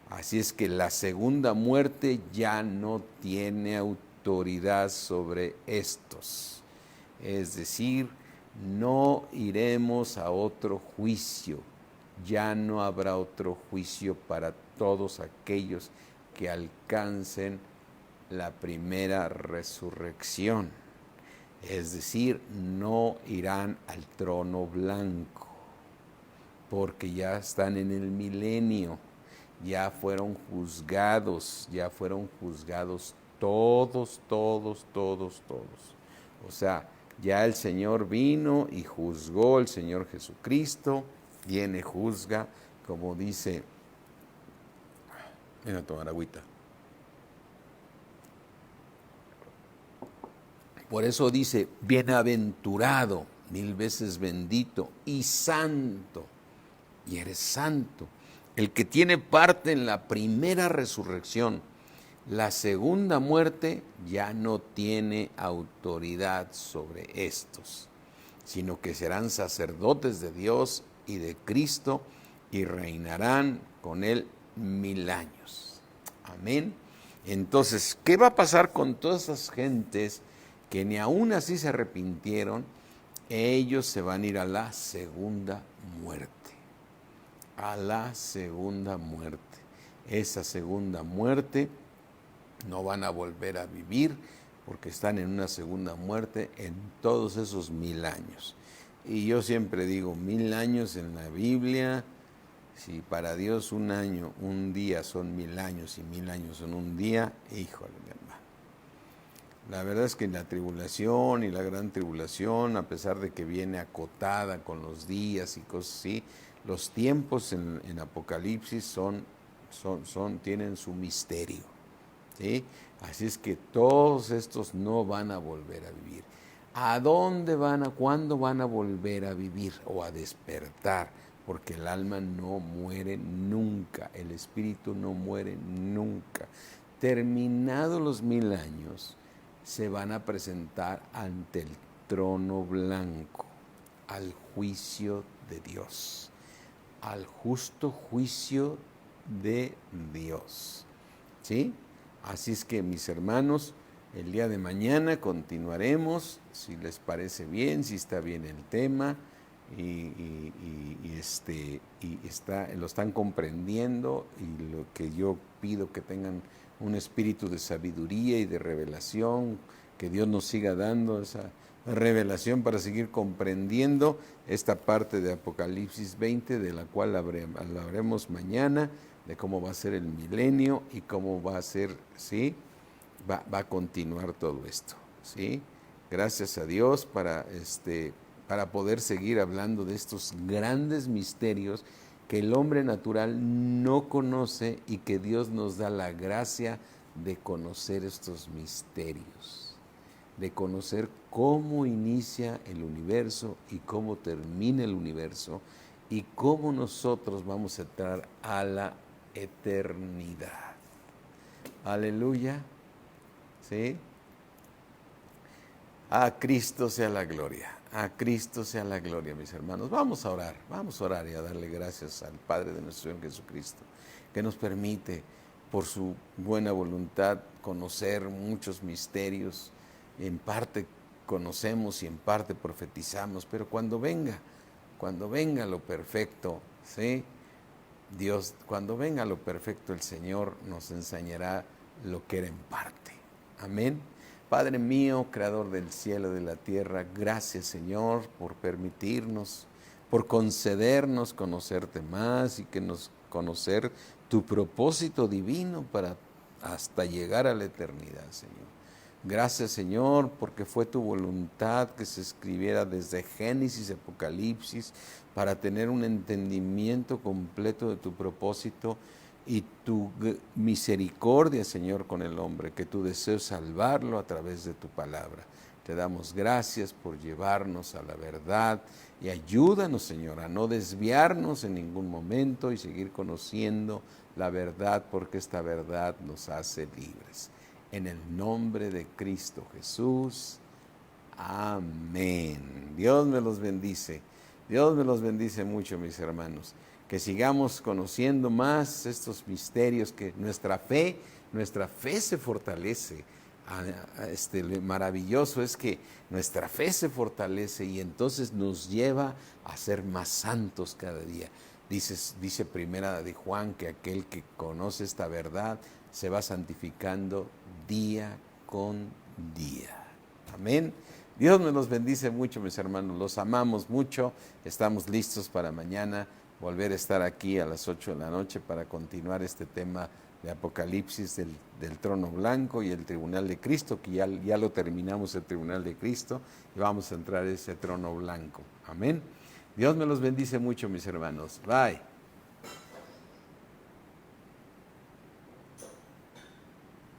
Así es que la segunda muerte ya no tiene autoridad sobre estos. Es decir, no iremos a otro juicio. Ya no habrá otro juicio para todos aquellos que alcancen la primera resurrección. Es decir, no irán al trono blanco, porque ya están en el milenio, ya fueron juzgados todos. O sea, ya el Señor vino y juzgó, el Señor Jesucristo viene, juzga, como dice, ven a tomar agüita. Por eso dice, bienaventurado, 1000 veces bendito y santo, y eres santo, el que tiene parte en la primera resurrección. La segunda muerte ya no tiene autoridad sobre estos, sino que serán sacerdotes de Dios y de Cristo y reinarán con Él 1000 años. Amén. Entonces, ¿qué va a pasar con todas esas gentes que ni aún así se arrepintieron? Ellos se van a ir a la segunda muerte. A la segunda muerte. Esa segunda muerte no van a volver a vivir porque están en una segunda muerte en todos esos 1000 años. Y yo siempre digo, 1000 años en la Biblia, si para Dios un año, un día son 1000 años y 1000 años son un día, híjole, mi hermano. La verdad es que la tribulación y la gran tribulación, a pesar de que viene acotada con los días y cosas así, los tiempos en Apocalipsis tienen su misterio, ¿sí? Así es que todos estos no van a volver a vivir. ¿A dónde cuándo van a volver a vivir o a despertar? Porque el alma no muere nunca, el espíritu no muere nunca. Terminados los 1000 años, se van a presentar ante el trono blanco, al juicio de Dios, al justo juicio de Dios, ¿sí? Así es que, mis hermanos, el día de mañana continuaremos, si les parece bien, si está bien el tema, lo están comprendiendo, y lo que yo pido que tengan un espíritu de sabiduría y de revelación, que Dios nos siga dando esa revelación para seguir comprendiendo esta parte de Apocalipsis 20, de la cual hablaremos mañana, de cómo va a ser el milenio y cómo va a ser, ¿sí? Va a continuar todo esto, ¿sí? Gracias a Dios para poder seguir hablando de estos grandes misterios que el hombre natural no conoce y que Dios nos da la gracia de conocer estos misterios, de conocer cómo inicia el universo y cómo termina el universo y cómo nosotros vamos a entrar a la eternidad. Aleluya. ¿Sí? A Cristo sea la gloria. A Cristo sea la gloria, mis hermanos. Vamos a orar y a darle gracias al Padre de nuestro Señor Jesucristo, que nos permite, por su buena voluntad, conocer muchos misterios. En parte conocemos y en parte profetizamos, pero cuando venga lo perfecto, ¿sí? Dios, cuando venga lo perfecto, el Señor nos enseñará lo que era en parte. Amén. Padre mío, creador del cielo y de la tierra, gracias, Señor, por permitirnos, por concedernos conocerte más y conocer tu propósito divino para hasta llegar a la eternidad, Señor. Gracias, Señor, porque fue tu voluntad que se escribiera desde Génesis, Apocalipsis, para tener un entendimiento completo de tu propósito y tu misericordia, Señor, con el hombre, que tu deseo es salvarlo a través de tu palabra. Te damos gracias por llevarnos a la verdad y ayúdanos, Señor, a no desviarnos en ningún momento y seguir conociendo la verdad, porque esta verdad nos hace libres. En el nombre de Cristo Jesús. Amén. Dios me los bendice. Dios me los bendice mucho, mis hermanos. que sigamos conociendo más estos misterios, que nuestra fe se fortalece. Maravilloso es que nuestra fe se fortalece y entonces nos lleva a ser más santos cada día. Dice Primera de Juan que aquel que conoce esta verdad se va santificando día con día. Amén. Dios me los bendice mucho, mis hermanos. Los amamos mucho. Estamos listos para mañana volver a estar aquí a las 8 de la noche para continuar este tema de Apocalipsis del trono blanco y el tribunal de Cristo, que ya lo terminamos, el tribunal de Cristo, y vamos a entrar a ese trono blanco. Amén. Dios me los bendice mucho, mis hermanos. Bye.